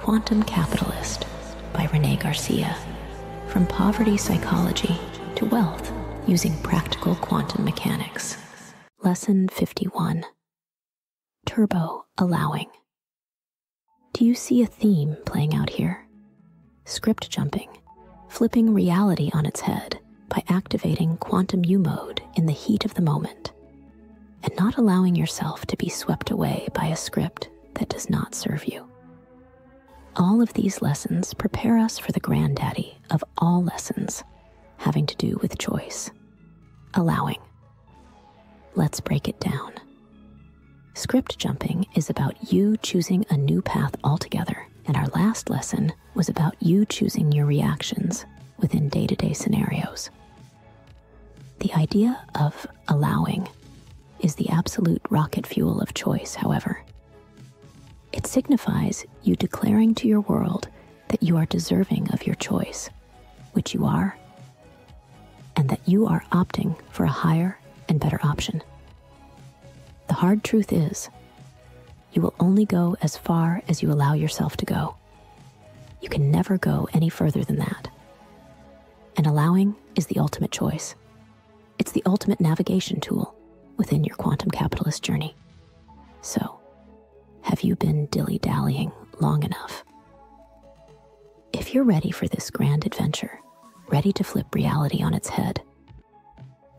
Quantum Capitalist by Renee Garcia. From poverty psychology to wealth using practical quantum mechanics. Lesson 51. Turbo allowing. Do you see a theme playing out here? Script jumping, flipping reality on its head by activating quantum U mode in the heat of the moment, and not allowing yourself to be swept away by a script that does not serve you. All of these lessons prepare us for the granddaddy of all lessons having to do with choice, allowing. Let's break it down. Script jumping is about you choosing a new path altogether, and our last lesson was about you choosing your reactions within day-to-day scenarios. The idea of allowing is the absolute rocket fuel of choice, however. It signifies you declaring to your world that you are deserving of your choice, which you are, and that you are opting for a higher and better option. The hard truth is, you will only go as far as you allow yourself to go. You can never go any further than that. And allowing is the ultimate choice. It's the ultimate navigation tool within your quantum capitalist journey. So, have you been dilly-dallying long enough? If you're ready for this grand adventure, ready to flip reality on its head,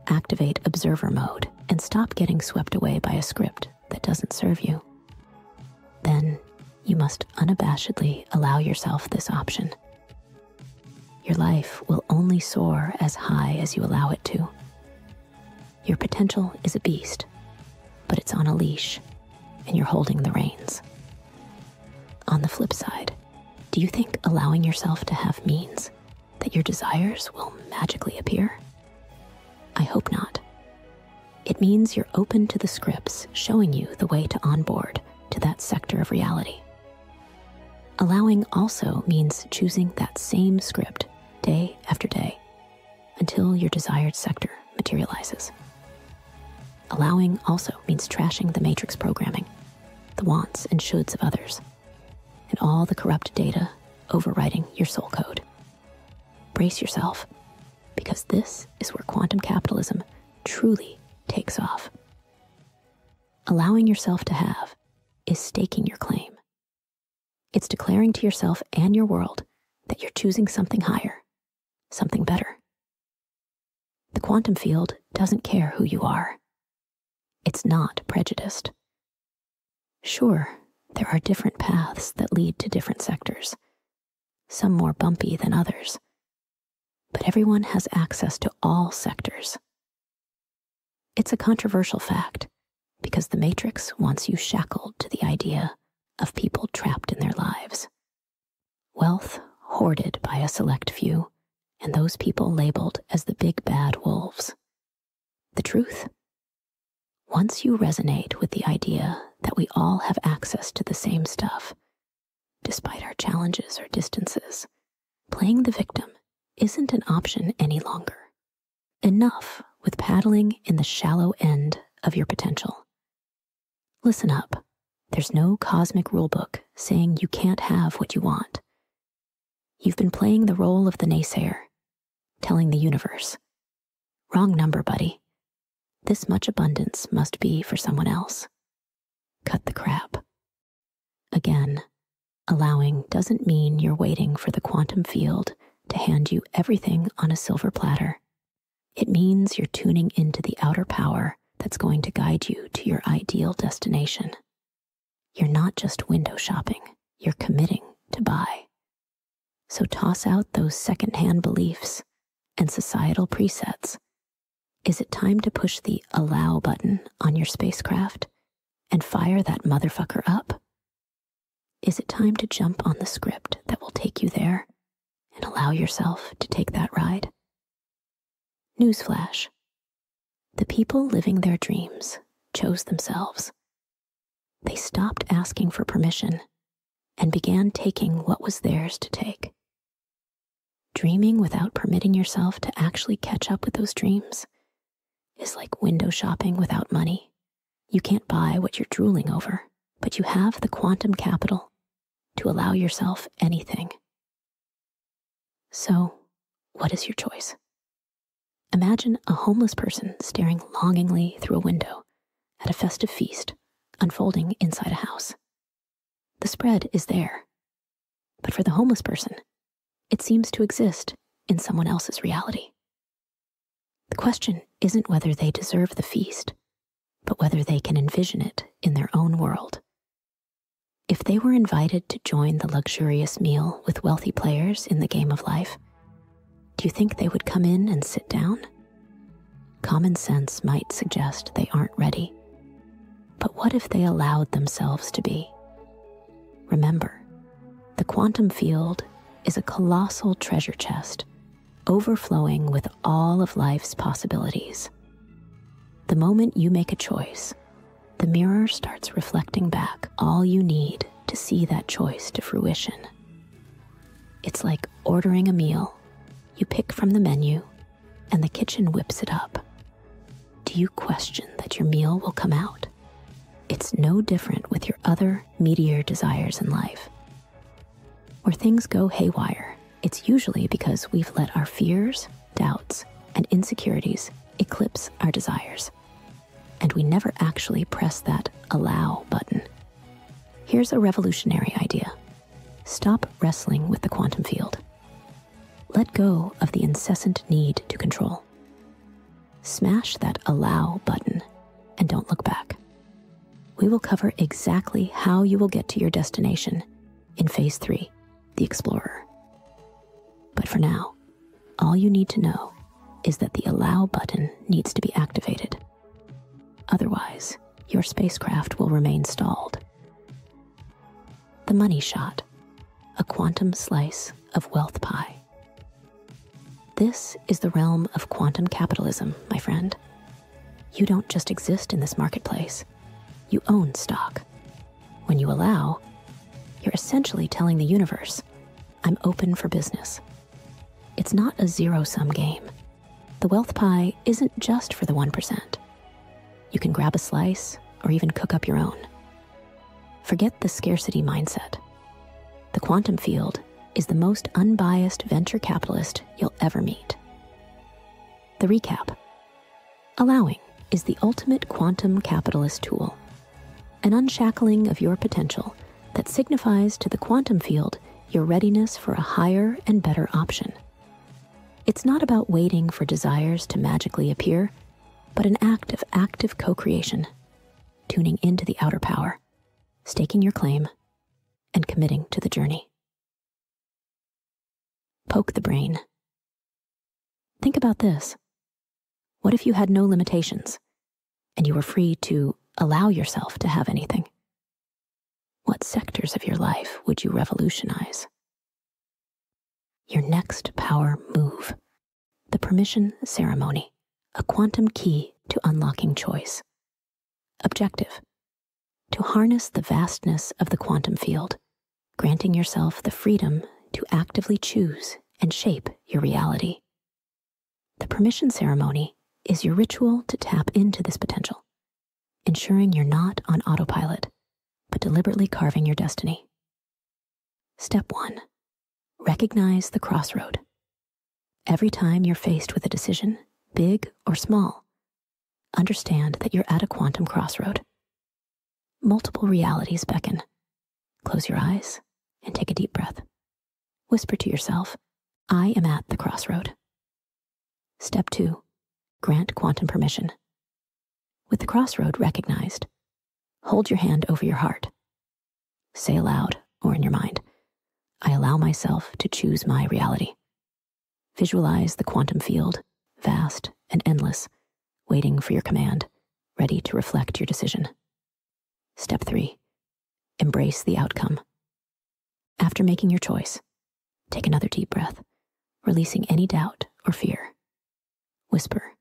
activate observer mode and stop getting swept away by a script that doesn't serve you, then you must unabashedly allow yourself this option. Your life will only soar as high as you allow it to. Your potential is a beast, but it's on a leash, and you're holding the reins. On the flip side, do you think allowing yourself to have means that your desires will magically appear? I hope not. It means you're open to the scripts showing you the way to onboard to that sector of reality. Allowing also means choosing that same script day after day until your desired sector materializes. Allowing also means trashing the matrix programming, the wants and shoulds of others, and all the corrupt data overriding your soul code. Brace yourself, because this is where quantum capitalism truly takes off. Allowing yourself to have is staking your claim. It's declaring to yourself and your world that you're choosing something higher, something better. The quantum field doesn't care who you are. It's not prejudiced. Sure, there are different paths that lead to different sectors, some more bumpy than others, but everyone has access to all sectors. It's a controversial fact because the Matrix wants you shackled to the idea of people trapped in their lives, wealth hoarded by a select few, and those people labeled as the big bad wolves. The truth? Once you resonate with the idea that we all have access to the same stuff, despite our challenges or distances, playing the victim isn't an option any longer. Enough with paddling in the shallow end of your potential. Listen up. There's no cosmic rulebook saying you can't have what you want. You've been playing the role of the naysayer, telling the universe, "Wrong number, buddy. This much abundance must be for someone else. Cut the crap." Again, allowing doesn't mean you're waiting for the quantum field to hand you everything on a silver platter. It means you're tuning into the outer power that's going to guide you to your ideal destination. You're not just window shopping, you're committing to buy. So toss out those secondhand beliefs and societal presets. Is it time to push the allow button on your spacecraft and fire that motherfucker up? Is it time to jump on the script that will take you there and allow yourself to take that ride? Newsflash. The people living their dreams chose themselves. They stopped asking for permission and began taking what was theirs to take. Dreaming without permitting yourself to actually catch up with those dreams is like window shopping without money. You can't buy what you're drooling over, but you have the quantum capital to allow yourself anything. So, what is your choice? Imagine a homeless person staring longingly through a window at a festive feast unfolding inside a house. The spread is there, but for the homeless person, it seems to exist in someone else's reality. The question isn't whether they deserve the feast, but whether they can envision it in their own world. If they were invited to join the luxurious meal with wealthy players in the game of life, do you think they would come in and sit down? Common sense might suggest they aren't ready. But what if they allowed themselves to be? Remember, the quantum field is a colossal treasure chest, overflowing with all of life's possibilities. The moment you make a choice, the mirror starts reflecting back all you need to see that choice to fruition. It's like ordering a meal. You pick from the menu, and the kitchen whips it up. Do you question that your meal will come out? It's no different with your other meatier desires in life. Where things go haywire, it's usually because we've let our fears, doubts, and insecurities eclipse our desires. And we never actually press that allow button. Here's a revolutionary idea. Stop wrestling with the quantum field. Let go of the incessant need to control. Smash that allow button and don't look back. We will cover exactly how you will get to your destination in Phase 3, the Explorer. But for now, all you need to know is that the allow button needs to be activated. Otherwise, your spacecraft will remain stalled. The money shot, a quantum slice of wealth pie. This is the realm of quantum capitalism, my friend. You don't just exist in this marketplace. You own stock. When you allow, you're essentially telling the universe, I'm open for business. It's not a zero-sum game. The wealth pie isn't just for the 1%. You can grab a slice or even cook up your own. Forget the scarcity mindset. The quantum field is the most unbiased venture capitalist you'll ever meet. The recap. Allowing is the ultimate quantum capitalist tool, an unshackling of your potential that signifies to the quantum field your readiness for a higher and better option. It's not about waiting for desires to magically appear, but an act of active co-creation, tuning into the outer power, staking your claim, and committing to the journey. Poke the brain. Think about this. What if you had no limitations and you were free to allow yourself to have anything? What sectors of your life would you revolutionize? Your next power move. The permission ceremony, a quantum key to unlocking choice. Objective. To harness the vastness of the quantum field, granting yourself the freedom to actively choose and shape your reality. The permission ceremony is your ritual to tap into this potential, ensuring you're not on autopilot, but deliberately carving your destiny. Step 1. Recognize the crossroad. Every time you're faced with a decision, big or small, understand that you're at a quantum crossroad. Multiple realities beckon. Close your eyes and take a deep breath. Whisper to yourself, I am at the crossroad. Step 2, grant quantum permission. With the crossroad recognized, hold your hand over your heart. Say aloud or in your mind, I allow myself to choose my reality. Visualize the quantum field, vast and endless, waiting for your command, ready to reflect your decision. Step 3, embrace the outcome. After making your choice, take another deep breath, releasing any doubt or fear. Whisper,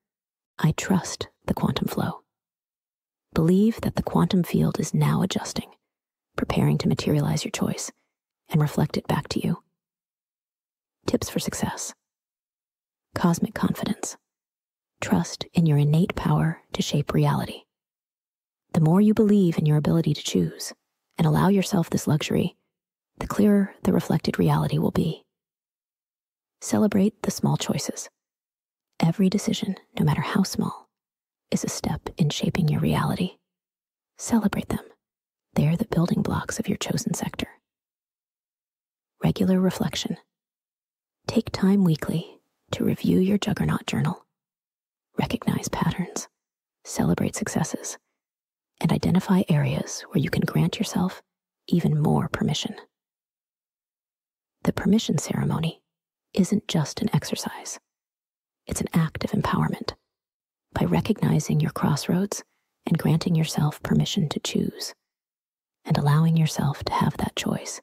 I trust the quantum flow. Believe that the quantum field is now adjusting, preparing to materialize your choice and reflect it back to you. Tips for success. Cosmic confidence. Trust in your innate power to shape reality. The more you believe in your ability to choose and allow yourself this luxury, the clearer the reflected reality will be. Celebrate the small choices. Every decision, no matter how small, is a step in shaping your reality. Celebrate them. They are the building blocks of your chosen sector. Regular reflection. Take time weekly to review your Juggernaut journal, recognize patterns, celebrate successes, and identify areas where you can grant yourself even more permission. The permission ceremony isn't just an exercise. It's an act of empowerment. By recognizing your crossroads and granting yourself permission to choose, and allowing yourself to have that choice,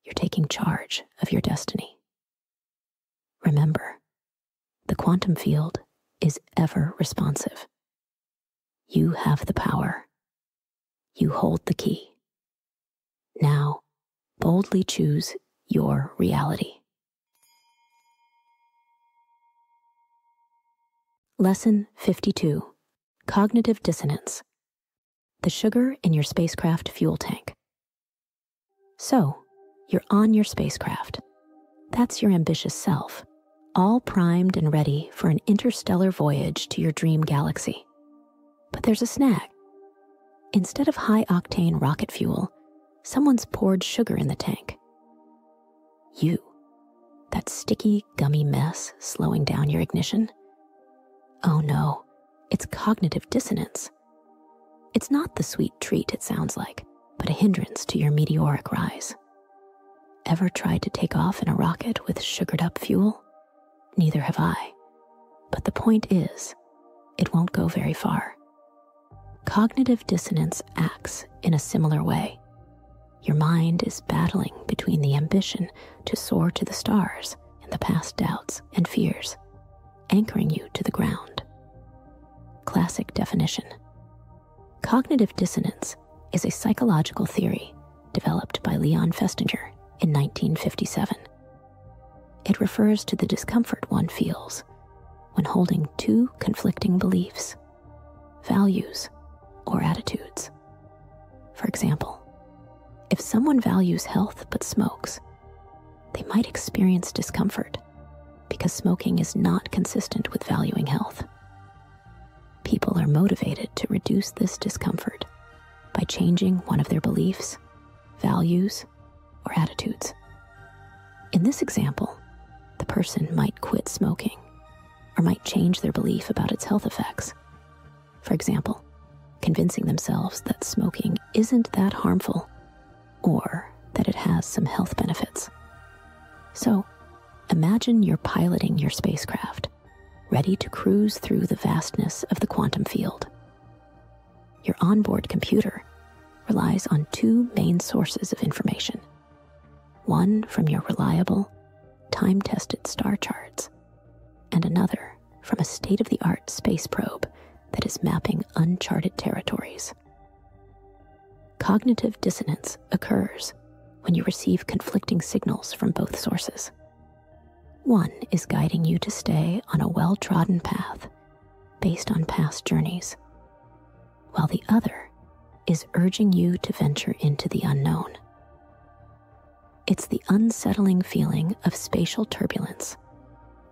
you're taking charge of your destiny. Remember, the quantum field is ever responsive. You have the power. You hold the key. Now, boldly choose your reality. Lesson 52, Cognitive Dissonance. The sugar in your spacecraft fuel tank. So, you're on your spacecraft. That's your ambitious self, all primed and ready for an interstellar voyage to your dream galaxy. But there's a snag. Instead of high-octane rocket fuel, someone's poured sugar in the tank. You, that sticky, gummy mess slowing down your ignition. Oh no, it's cognitive dissonance. It's not the sweet treat it sounds like, but a hindrance to your meteoric rise. Ever tried to take off in a rocket with sugared-up fuel? Neither have I. But the point is, it won't go very far. Cognitive dissonance acts in a similar way. Your mind is battling between the ambition to soar to the stars and the past doubts and fears, anchoring you to the ground. Classic definition. Cognitive dissonance is a psychological theory developed by Leon Festinger in 1957. It refers to the discomfort one feels when holding two conflicting beliefs, values, or attitudes. For example, if someone values health but smokes, they might experience discomfort because smoking is not consistent with valuing health. People are motivated to reduce this discomfort by changing one of their beliefs, values, or attitudes. In this example, the person might quit smoking or might change their belief about its health effects. For example, convincing themselves that smoking isn't that harmful or that it has some health benefits. So, imagine you're piloting your spacecraft, ready to cruise through the vastness of the quantum field. Your onboard computer relies on two main sources of information. One from your reliable, time-tested star charts, and another from a state-of-the-art space probe that is mapping uncharted territories. Cognitive dissonance occurs when you receive conflicting signals from both sources. One is guiding you to stay on a well-trodden path based on past journeys, while the other is urging you to venture into the unknown. It's the unsettling feeling of spatial turbulence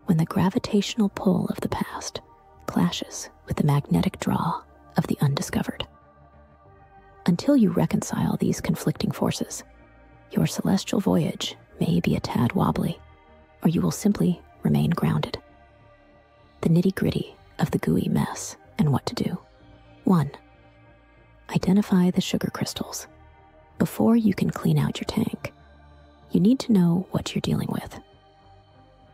when the gravitational pull of the past clashes with the magnetic draw of the undiscovered. Until you reconcile these conflicting forces, your celestial voyage may be a tad wobbly, or you will simply remain grounded. The nitty-gritty of the gooey mess and what to do. 1. Identify the sugar crystals. Before you can clean out your tank, you need to know what you're dealing with.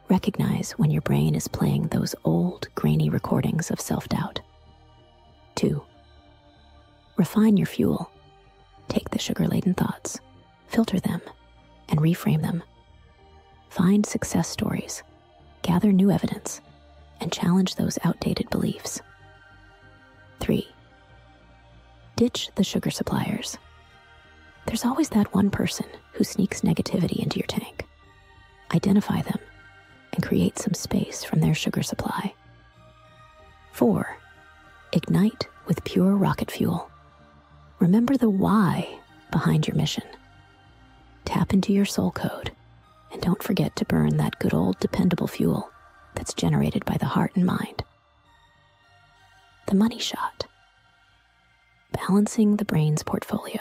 Recognize when your brain is playing those old, grainy recordings of self-doubt. 2. Refine your fuel. Take the sugar-laden thoughts, filter them, and reframe them. Find success stories, gather new evidence, and challenge those outdated beliefs. 3. Ditch the sugar suppliers. There's always that one person who sneaks negativity into your tank. Identify them and create some space from their sugar supply. 4. Ignite with pure rocket fuel. Remember the why behind your mission. Tap into your soul code, and don't forget to burn that good old dependable fuel that's generated by the heart and mind. The money shot. Balancing the brain's portfolio.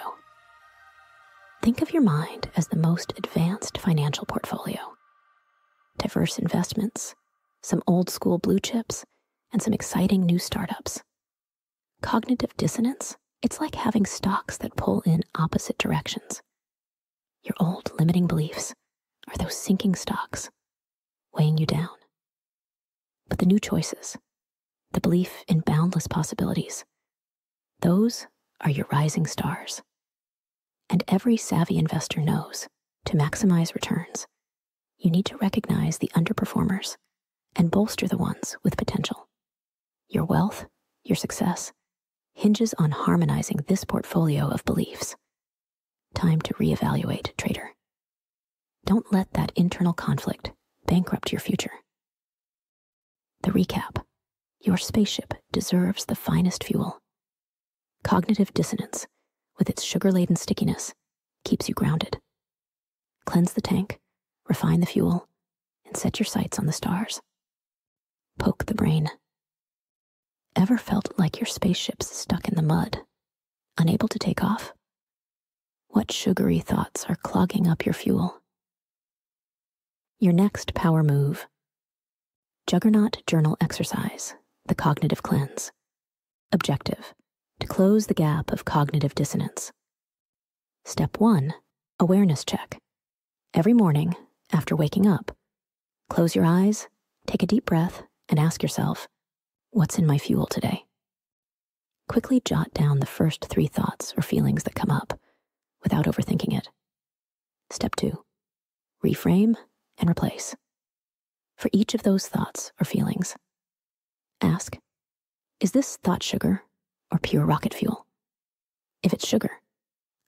Think of your mind as the most advanced financial portfolio. Diverse investments, some old school blue chips, and some exciting new startups. Cognitive dissonance, it's like having stocks that pull in opposite directions. Your old limiting beliefs are those sinking stocks, weighing you down. But the new choices, the belief in boundless possibilities, those are your rising stars. And every savvy investor knows, to maximize returns, you need to recognize the underperformers and bolster the ones with potential. Your wealth, your success, hinges on harmonizing this portfolio of beliefs. Time to reevaluate, trader. Don't let that internal conflict bankrupt your future. The recap. Your spaceship deserves the finest fuel. Cognitive dissonance, with its sugar-laden stickiness, keeps you grounded. Cleanse the tank, refine the fuel, and set your sights on the stars. Poke the brain. Ever felt like your spaceship's stuck in the mud, unable to take off? What sugary thoughts are clogging up your fuel? Your next power move. Juggernaut journal exercise, the cognitive cleanse. Objective, to close the gap of cognitive dissonance. Step 1, awareness check. Every morning, after waking up, close your eyes, take a deep breath, and ask yourself, what's in my fuel today? Quickly jot down the first 3 thoughts or feelings that come up, without overthinking it. Step 2, reframe and replace. For each of those thoughts or feelings, ask, is this thought sugar or pure rocket fuel? If it's sugar,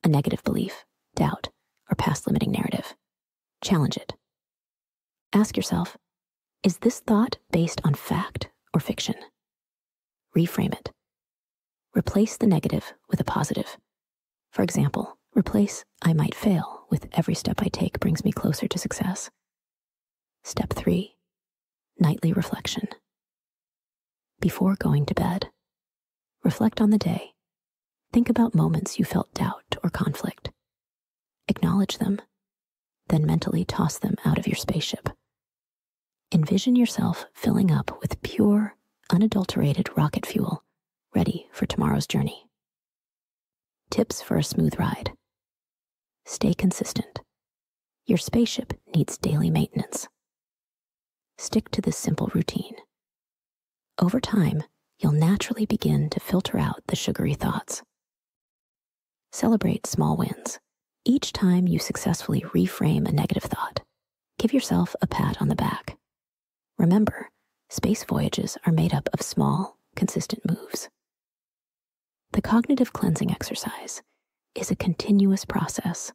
a negative belief, doubt, or past limiting narrative, challenge it. Ask yourself, is this thought based on fact or fiction? Reframe it. Replace the negative with a positive. For example, replace I might fail with every step I take brings me closer to success. Step 3, nightly reflection. Before going to bed, reflect on the day. Think about moments you felt doubt or conflict. Acknowledge them, then mentally toss them out of your spaceship. Envision yourself filling up with pure, unadulterated rocket fuel, ready for tomorrow's journey. Tips for a smooth ride. Stay consistent. Your spaceship needs daily maintenance. Stick to this simple routine. Over time, you'll naturally begin to filter out the sugary thoughts. Celebrate small wins. Each time you successfully reframe a negative thought, give yourself a pat on the back. Remember, space voyages are made up of small, consistent moves. The cognitive cleansing exercise is a continuous process,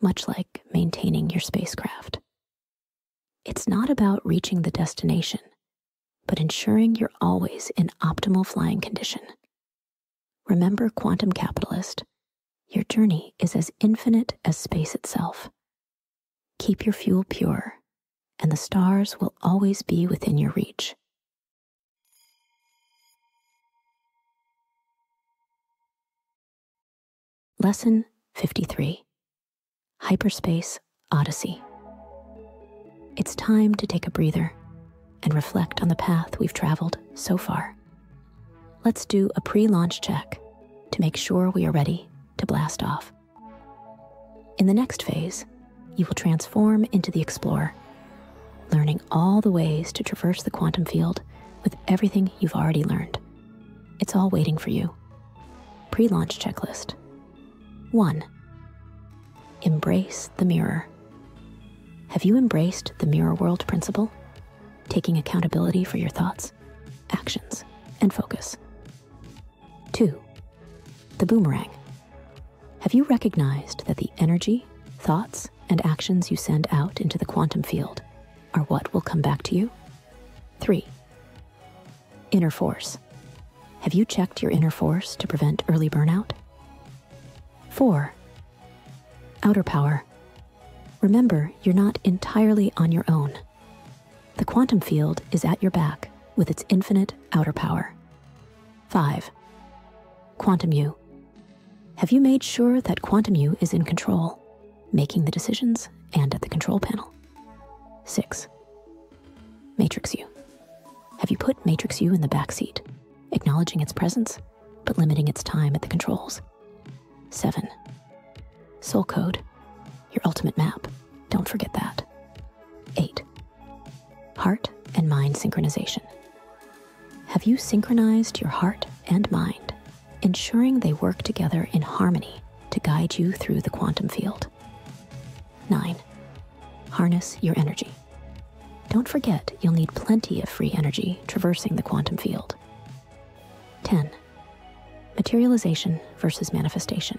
much like maintaining your spacecraft. It's not about reaching the destination, but ensuring you're always in optimal flying condition. Remember, quantum capitalist, your journey is as infinite as space itself. Keep your fuel pure, and the stars will always be within your reach. Lesson 53, Hyperspace Odyssey. It's time to take a breather and reflect on the path we've traveled so far. Let's do a pre-launch check to make sure we are ready to blast off. In the next phase, you will transform into the explorer, learning all the ways to traverse the quantum field with everything you've already learned. It's all waiting for you. Pre-launch checklist. 1. Embrace the mirror. Have you embraced the mirror world principle? Taking accountability for your thoughts, actions, and focus. 2. The boomerang. Have you recognized that the energy, thoughts, and actions you send out into the quantum field are what will come back to you? 3. Inner force. Have you checked your inner force to prevent early burnout? 4. Outer power, Remember, you're not entirely on your own. The quantum field is at your back with its infinite outer power. 5. Quantum You. Have you made sure that Quantum You is in control, making the decisions and at the control panel? 6. Matrix You. Have you put Matrix You in the back seat, acknowledging its presence, but limiting its time at the controls? 7. Soul Code. Your ultimate map. Don't forget that. 8. Heart and mind synchronization. Have you synchronized your heart and mind, ensuring they work together in harmony to guide you through the quantum field? 9. Harness your energy. Don't forget you'll need plenty of free energy traversing the quantum field. 10. Materialization versus manifestation.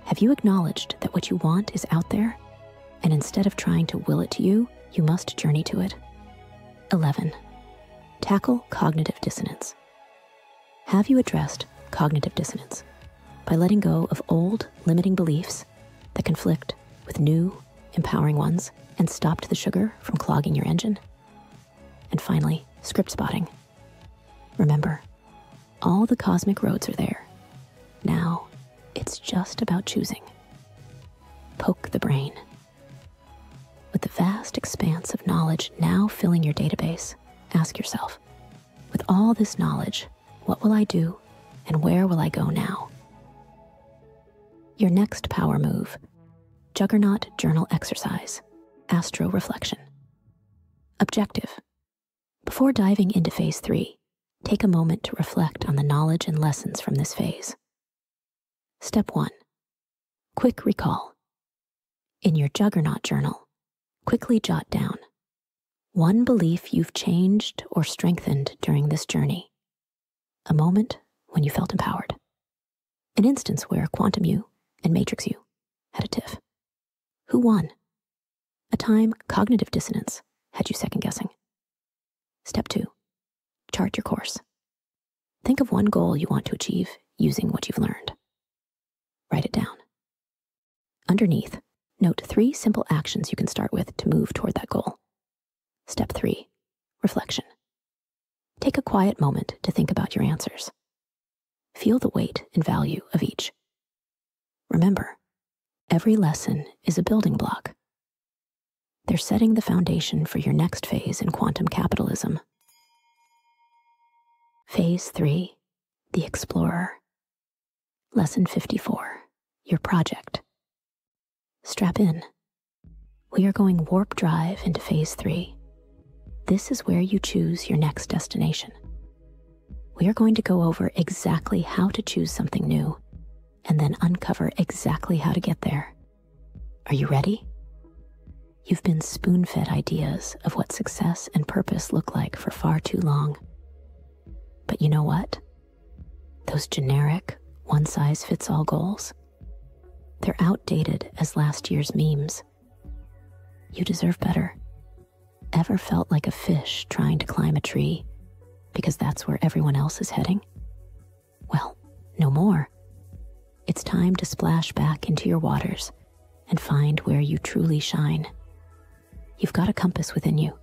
Have you acknowledged that what you want is out there, and instead of trying to will it to you, you must journey to it? 11. Tackle cognitive dissonance. Have you addressed cognitive dissonance by letting go of old, limiting beliefs that conflict with new, empowering ones and stopped the sugar from clogging your engine? And finally, script spotting. Remember, all the cosmic roads are there. Now, it's just about choosing. Poke the brain. With the vast expanse of knowledge now filling your database, ask yourself, with all this knowledge, what will I do and where will I go now? Your next power move, Juggernaut Journal Exercise, Astro Reflection. Objective. Before diving into phase 3, take a moment to reflect on the knowledge and lessons from this phase. Step 1. Quick recall. In your Juggernaut Journal, quickly jot down one belief you've changed or strengthened during this journey, a moment when you felt empowered, an instance where Quantum You and Matrix You had a tiff. Who won? A time cognitive dissonance had you second-guessing. Step 2. Chart your course. Think of one goal you want to achieve using what you've learned. Write it down. Underneath, note 3 simple actions you can start with to move toward that goal. Step 3. Reflection. Take a quiet moment to think about your answers. Feel the weight and value of each. Remember, every lesson is a building block. They're setting the foundation for your next phase in quantum capitalism. Phase 3, the Explorer. Lesson 54, your project. Strap in. We are going warp drive into phase 3. This is where you choose your next destination. We are going to go over exactly how to choose something new and then uncover exactly how to get there. Are you ready? You've been spoon-fed ideas of what success and purpose look like for far too long. But you know what? Those generic, one-size-fits-all goals, they're outdated as last year's memes. You deserve better. Ever felt like a fish trying to climb a tree because that's where everyone else is heading? Well, no more. It's time to splash back into your waters and find where you truly shine. You've got a compass within you.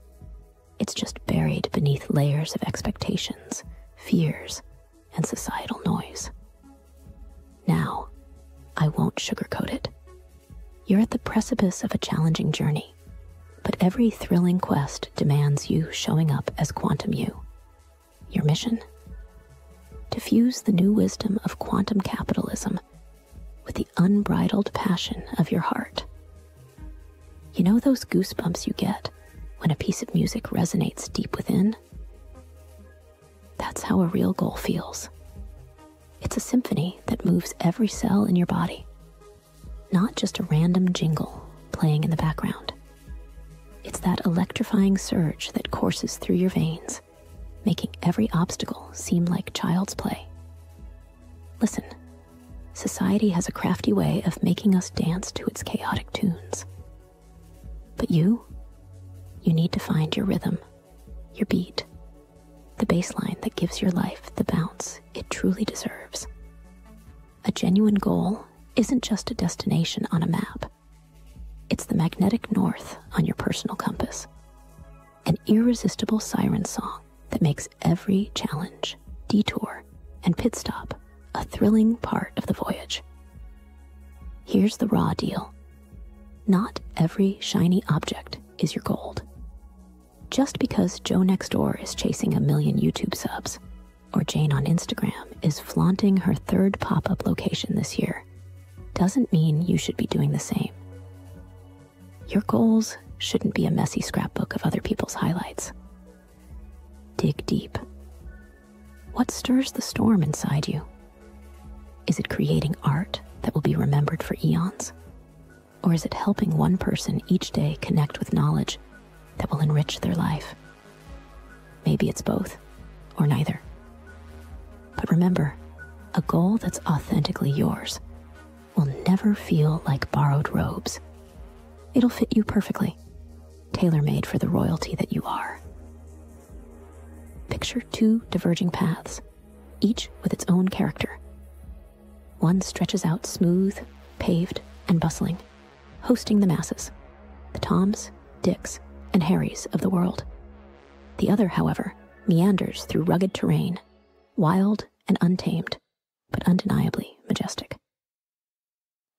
It's just buried beneath layers of expectations, fears, and societal noise. Now, I won't sugarcoat it. You're at the precipice of a challenging journey, but every thrilling quest demands you showing up as Quantum You. Your mission? To fuse the new wisdom of quantum capitalism with the unbridled passion of your heart. You know those goosebumps you get when a piece of music resonates deep within? That's how a real goal feels. It's a symphony that moves every cell in your body, not just a random jingle playing in the background. It's that electrifying surge that courses through your veins, making every obstacle seem like child's play. Listen, society has a crafty way of making us dance to its chaotic tunes. But you need to find your rhythm, your beat, the bass line that gives your life the bounce it truly deserves. A genuine goal isn't just a destination on a map. It's the magnetic north on your personal compass. An irresistible siren song that makes every challenge, detour, and pit stop a thrilling part of the voyage. Here's the raw deal. Not every shiny object is your gold. Just because Joe next door is chasing 1 million YouTube subs, or Jane on Instagram is flaunting her 3rd pop-up location this year, doesn't mean you should be doing the same. Your goals shouldn't be a messy scrapbook of other people's highlights. Dig deep. What stirs the storm inside you? Is it creating art that will be remembered for eons? Or is it helping one person each day connect with knowledge that will enrich their life? Maybe it's both, or neither. But remember, a goal that's authentically yours will never feel like borrowed robes. It'll fit you perfectly, tailor-made for the royalty that you are. Picture 2 diverging paths, each with its own character. One stretches out smooth, paved, and bustling, hosting the masses, the Toms, Dicks, and Harrys of the world. The other, however, meanders through rugged terrain, wild and untamed, but undeniably majestic.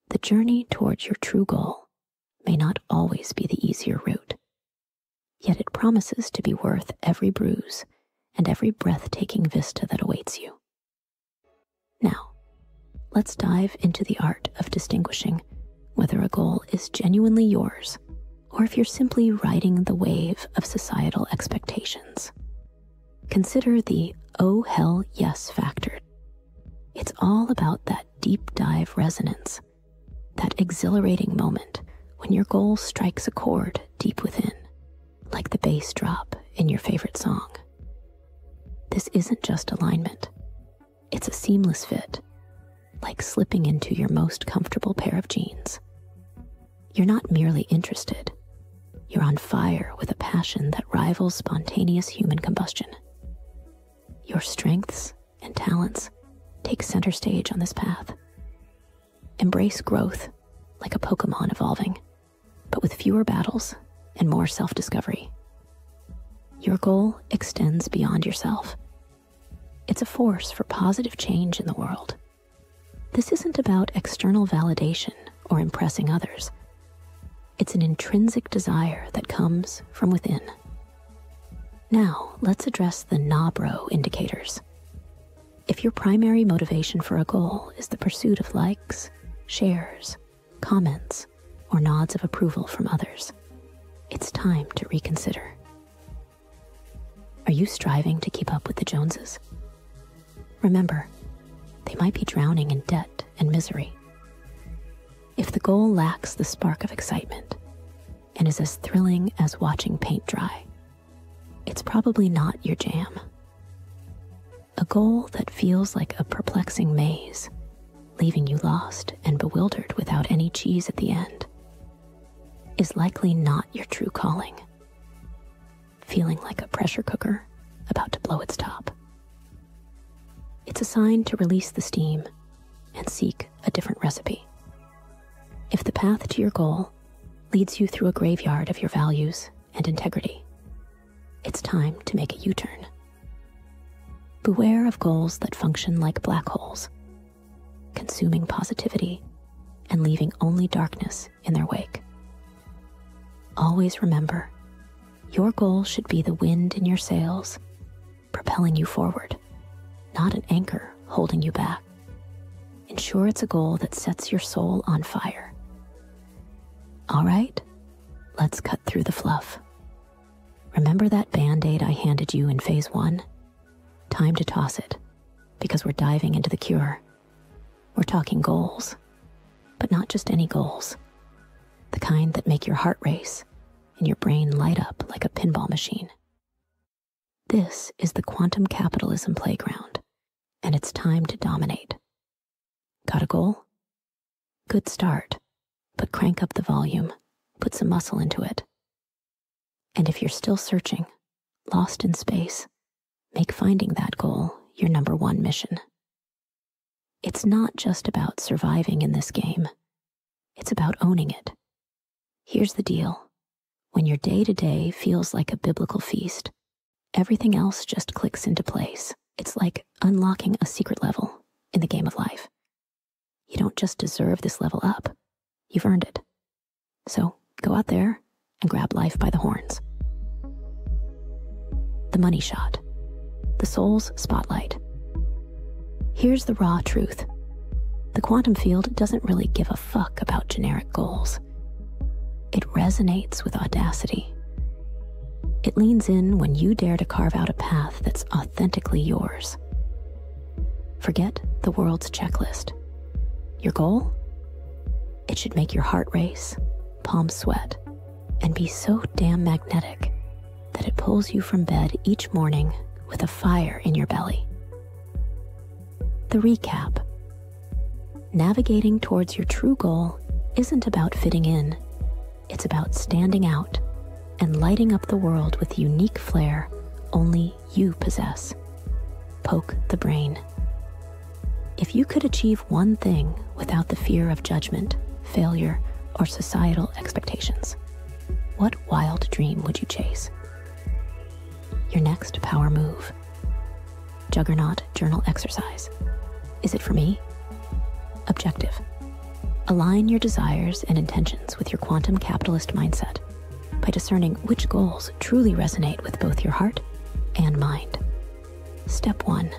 The journey towards your true goal may not always be the easier route, yet it promises to be worth every bruise and every breathtaking vista that awaits you. Now, let's dive into the art of distinguishing whether a goal is genuinely yours or if you're simply riding the wave of societal expectations. Consider the "oh hell yes" factor. It's all about that deep dive resonance, that exhilarating moment when your goal strikes a chord deep within, like the bass drop in your favorite song. This isn't just alignment. It's a seamless fit, like slipping into your most comfortable pair of jeans. You're not merely interested. You're on fire with a passion that rivals spontaneous human combustion. Your strengths and talents take center stage on this path. Embrace growth like a Pokemon evolving, but with fewer battles and more self-discovery. Your goal extends beyond yourself. It's a force for positive change in the world. This isn't about external validation or impressing others. It's an intrinsic desire that comes from within. Now, let's address the nah-bro indicators. If your primary motivation for a goal is the pursuit of likes, shares, comments, or nods of approval from others, it's time to reconsider. Are you striving to keep up with the Joneses? Remember, they might be drowning in debt and misery. If the goal lacks the spark of excitement and is as thrilling as watching paint dry, it's probably not your jam. A goal that feels like a perplexing maze, leaving you lost and bewildered without any cheese at the end, is likely not your true calling. Feeling like a pressure cooker about to blow its top. It's a sign to release the steam and seek a different recipe. If the path to your goal leads you through a graveyard of your values and integrity, it's time to make a U-turn. Beware of goals that function like black holes, consuming positivity and leaving only darkness in their wake. Always remember, your goal should be the wind in your sails, propelling you forward, not an anchor holding you back. Ensure it's a goal that sets your soul on fire. All right, let's cut through the fluff. Remember that Band-Aid I handed you in phase 1? Time to toss it, because we're diving into the cure. We're talking goals, but not just any goals. The kind that make your heart race and your brain light up like a pinball machine. This is the quantum capitalism playground, and it's time to dominate. Got a goal? Good start, but crank up the volume, put some muscle into it. And if you're still searching, lost in space, make finding that goal your #1 mission. It's not just about surviving in this game. It's about owning it. Here's the deal. When your day-to-day feels like a biblical feast, everything else just clicks into place. It's like unlocking a secret level in the game of life. You don't just deserve this level up, you've earned it. So go out there and grab life by the horns. The money shot, the soul's spotlight. Here's the raw truth. The quantum field doesn't really give a fuck about generic goals. It resonates with audacity. It leans in when you dare to carve out a path that's authentically yours. Forget the world's checklist. Your goal? It should make your heart race, palms sweat, and be so damn magnetic that it pulls you from bed each morning with a fire in your belly. The recap. Navigating towards your true goal isn't about fitting in. It's about standing out and lighting up the world with unique flair only you possess. Poke the brain. If you could achieve one thing without the fear of judgment, failure, or societal expectations, what wild dream would you chase? Your next power move. Juggernaut journal exercise. Is it for me? Objective. Align your desires and intentions with your quantum capitalist mindset by discerning which goals truly resonate with both your heart and mind. Step 1.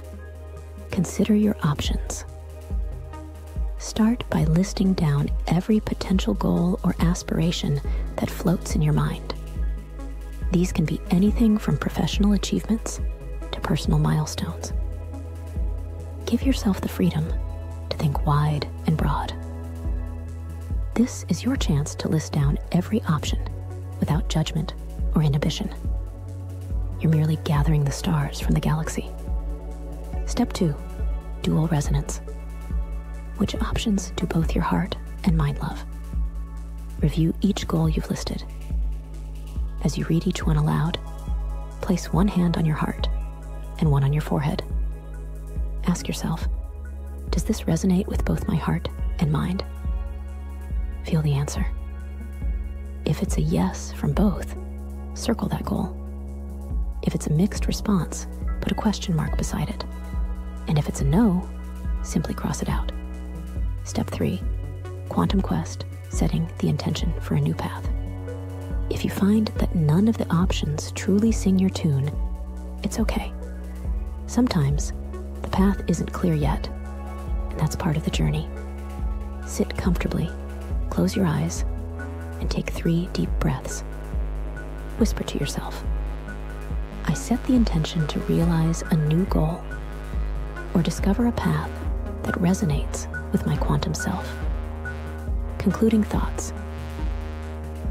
Consider your options. Start by listing down every potential goal or aspiration that floats in your mind. These can be anything from professional achievements to personal milestones. Give yourself the freedom to think wide and broad. This is your chance to list down every option without judgment or inhibition. You're merely gathering the stars from the galaxy. Step 2, dual resonance. Which options do both your heart and mind love? Review each goal you've listed. As you read each one aloud, place one hand on your heart and one on your forehead. Ask yourself, does this resonate with both my heart and mind? Feel the answer. If it's a yes from both, circle that goal. If it's a mixed response, put a question mark beside it. And if it's a no, simply cross it out. Step 3, quantum quest, setting the intention for a new path. If you find that none of the options truly sing your tune, it's okay. Sometimes the path isn't clear yet, and that's part of the journey. Sit comfortably, close your eyes, and take 3 deep breaths. Whisper to yourself, I set the intention to realize a new goal or discover a path that resonates with my quantum self. Concluding thoughts.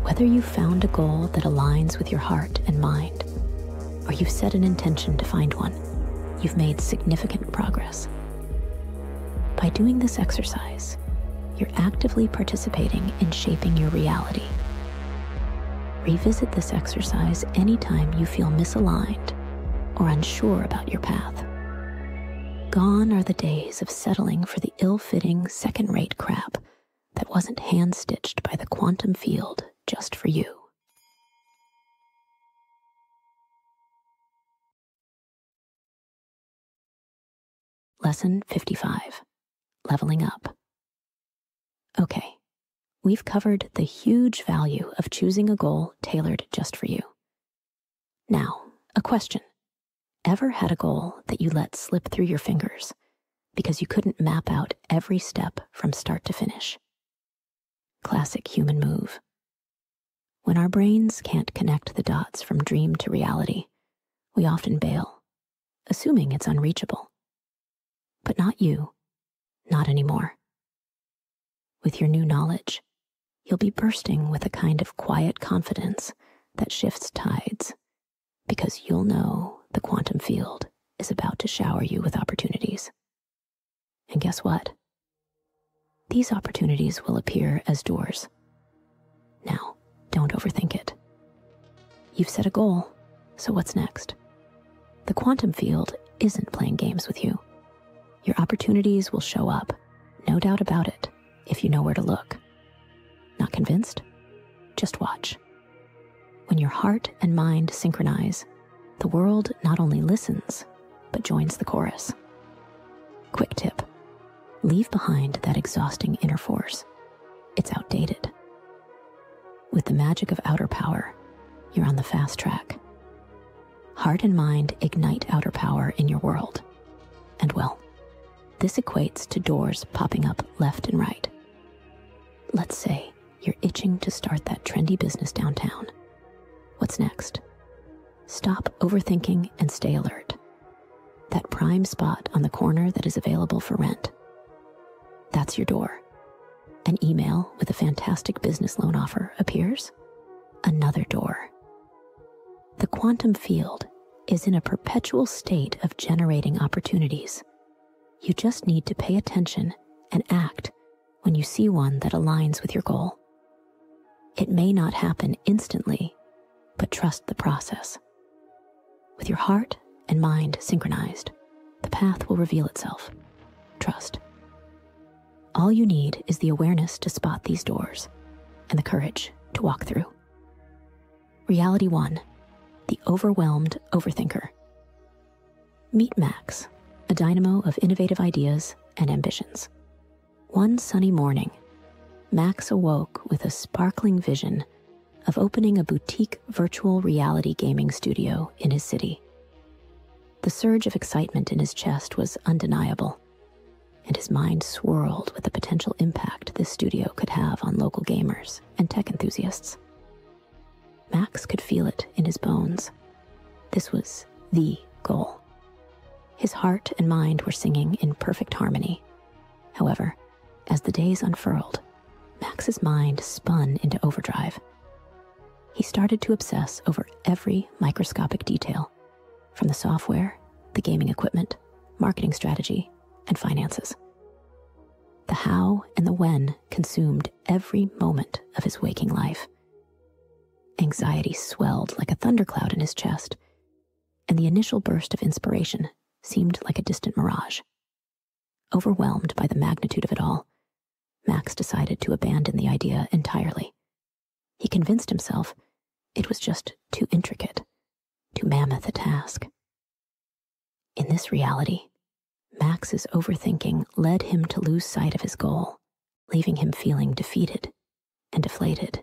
Whether you've found a goal that aligns with your heart and mind, or you've set an intention to find one, you've made significant progress. By doing this exercise, you're actively participating in shaping your reality. Revisit this exercise anytime you feel misaligned or unsure about your path. Gone are the days of settling for the ill-fitting second-rate crap that wasn't hand-stitched by the quantum field just for you. Lesson 55, Leveling Up. Okay, we've covered the huge value of choosing a goal tailored just for you. Now, a question. Ever had a goal that you let slip through your fingers because you couldn't map out every step from start to finish? Classic human move. When our brains can't connect the dots from dream to reality, we often bail, assuming it's unreachable. But not you, not anymore. With your new knowledge, you'll be bursting with a kind of quiet confidence that shifts tides, because you'll know the quantum field is about to shower you with opportunities. And guess what? These opportunities will appear as doors. Now, don't overthink it. You've set a goal, so what's next? The quantum field isn't playing games with you. Your opportunities will show up, no doubt about it, if you know where to look. Not convinced? Just watch. When your heart and mind synchronize, the world not only listens, but joins the chorus. Quick tip: leave behind that exhausting inner force. It's outdated. With the magic of outer power, you're on the fast track. Heart and mind ignite outer power in your world. And well, this equates to doors popping up left and right. Let's say you're itching to start that trendy business downtown. What's next? Stop overthinking and stay alert. That prime spot on the corner that is available for rent. That's your door. An email with a fantastic business loan offer appears. Another door. The quantum field is in a perpetual state of generating opportunities. You just need to pay attention and act when you see one that aligns with your goal. It may not happen instantly, but trust the process. With your heart and mind synchronized, the path will reveal itself. Trust. All you need is the awareness to spot these doors and the courage to walk through. Reality 1, the overwhelmed overthinker. Meet Max, a dynamo of innovative ideas and ambitions. One sunny morning, Max awoke with a sparkling vision of opening a boutique virtual reality gaming studio in his city. The surge of excitement in his chest was undeniable, and his mind swirled with the potential impact this studio could have on local gamers and tech enthusiasts. Max could feel it in his bones. This was the goal. His heart and mind were singing in perfect harmony. However, as the days unfurled, Max's mind spun into overdrive. He started to obsess over every microscopic detail, from the software, the gaming equipment, marketing strategy, and finances. The how and the when consumed every moment of his waking life. Anxiety swelled like a thundercloud in his chest, and the initial burst of inspiration seemed like a distant mirage. Overwhelmed by the magnitude of it all, Max decided to abandon the idea entirely. He convinced himself it was just too intricate, too mammoth a task. In this reality, Max's overthinking led him to lose sight of his goal, leaving him feeling defeated and deflated.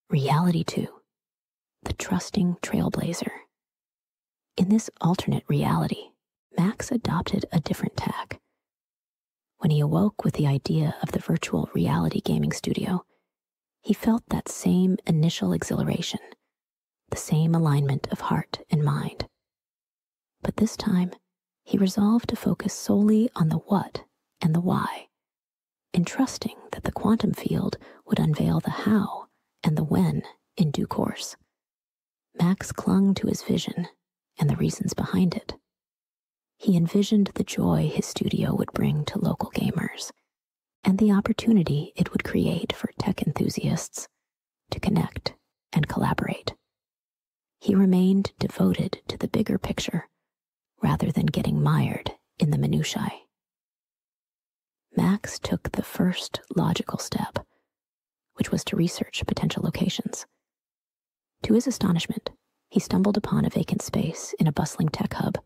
Reality 2, the trusting trailblazer. In this alternate reality, Max adopted a different tack. When he awoke with the idea of the virtual reality gaming studio, he felt that same initial exhilaration, the same alignment of heart and mind. But this time, he resolved to focus solely on the what and the why, entrusting that the quantum field would unveil the how and the when in due course. Max clung to his vision and the reasons behind it. He envisioned the joy his studio would bring to local gamers and the opportunity it would create for tech enthusiasts to connect and collaborate. He remained devoted to the bigger picture rather than getting mired in the minutiae. Max took the first logical step, which was to research potential locations. To his astonishment, he stumbled upon a vacant space in a bustling tech hub,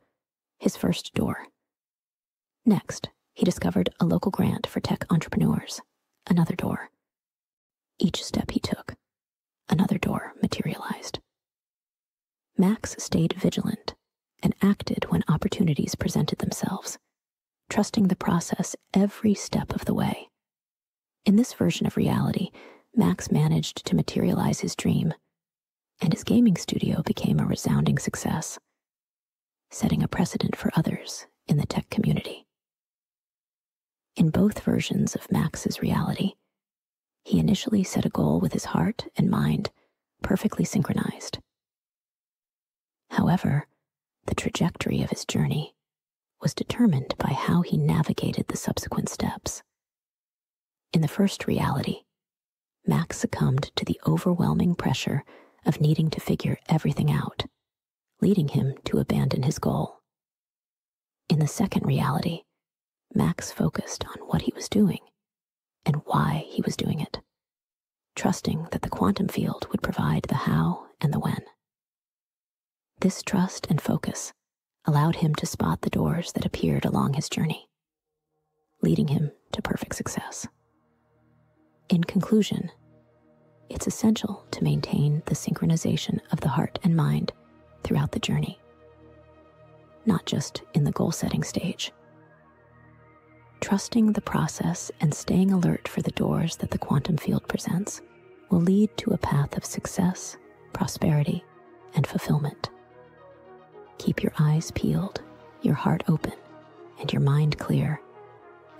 his first door. Next, he discovered a local grant for tech entrepreneurs, another door. Each step he took, another door materialized. Max stayed vigilant and acted when opportunities presented themselves, trusting the process every step of the way. In this version of reality, Max managed to materialize his dream, and his gaming studio became a resounding success, setting a precedent for others in the tech community. In both versions of Max's reality, he initially set a goal with his heart and mind perfectly synchronized. However, the trajectory of his journey was determined by how he navigated the subsequent steps. In the first reality, Max succumbed to the overwhelming pressure of needing to figure everything out, leading him to abandon his goal. In the second reality, Max focused on what he was doing and why he was doing it. trusting that the quantum field would provide the how and the when. This trust and focus allowed him to spot the doors that appeared along his journey, leading him to perfect success. In conclusion, it's essential to maintain the synchronization of the heart and mind throughout the journey, not just in the goal-setting stage. Trusting the process and staying alert for the doors that the quantum field presents will lead to a path of success, prosperity, and fulfillment. Keep your eyes peeled, your heart open, and your mind clear,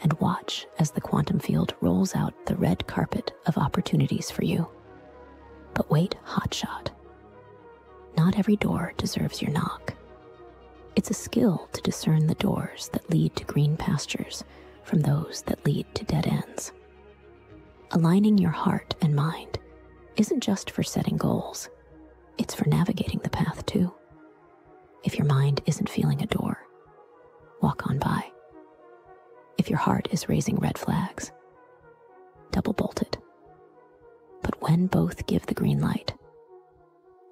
and watch as the quantum field rolls out the red carpet of opportunities for you. But wait, hotshot. Not every door deserves your knock. It's a skill to discern the doors that lead to green pastures from those that lead to dead ends. Aligning your heart and mind isn't just for setting goals, it's for navigating the path too. If your mind isn't feeling a door, walk on by. If your heart is raising red flags, double bolt it. But when both give the green light,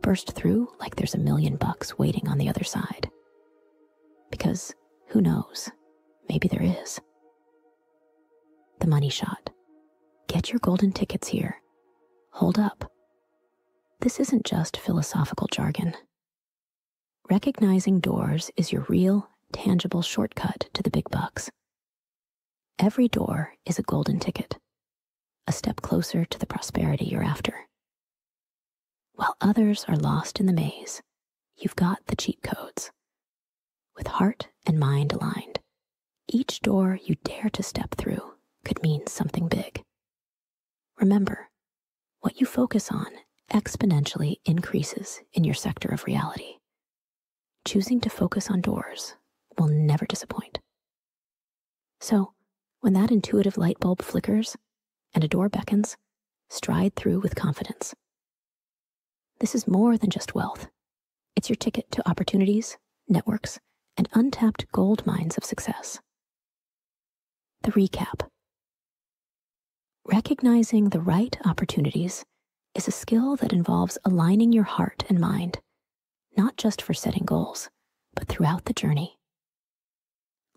burst through like there's $1,000,000 waiting on the other side. Because who knows, maybe there is. The money shot. Get your golden tickets here. Hold up. This isn't just philosophical jargon. Recognizing doors is your real, tangible shortcut to the big bucks. Every door is a golden ticket, a step closer to the prosperity you're after. While others are lost in the maze, you've got the cheat codes. With heart and mind aligned, each door you dare to step through could mean something big. Remember, what you focus on exponentially increases in your sector of reality. Choosing to focus on doors will never disappoint. So, when that intuitive light bulb flickers and a door beckons, stride through with confidence. This is more than just wealth. It's your ticket to opportunities, networks, and untapped gold mines of success. The recap. Recognizing the right opportunities is a skill that involves aligning your heart and mind, not just for setting goals, but throughout the journey.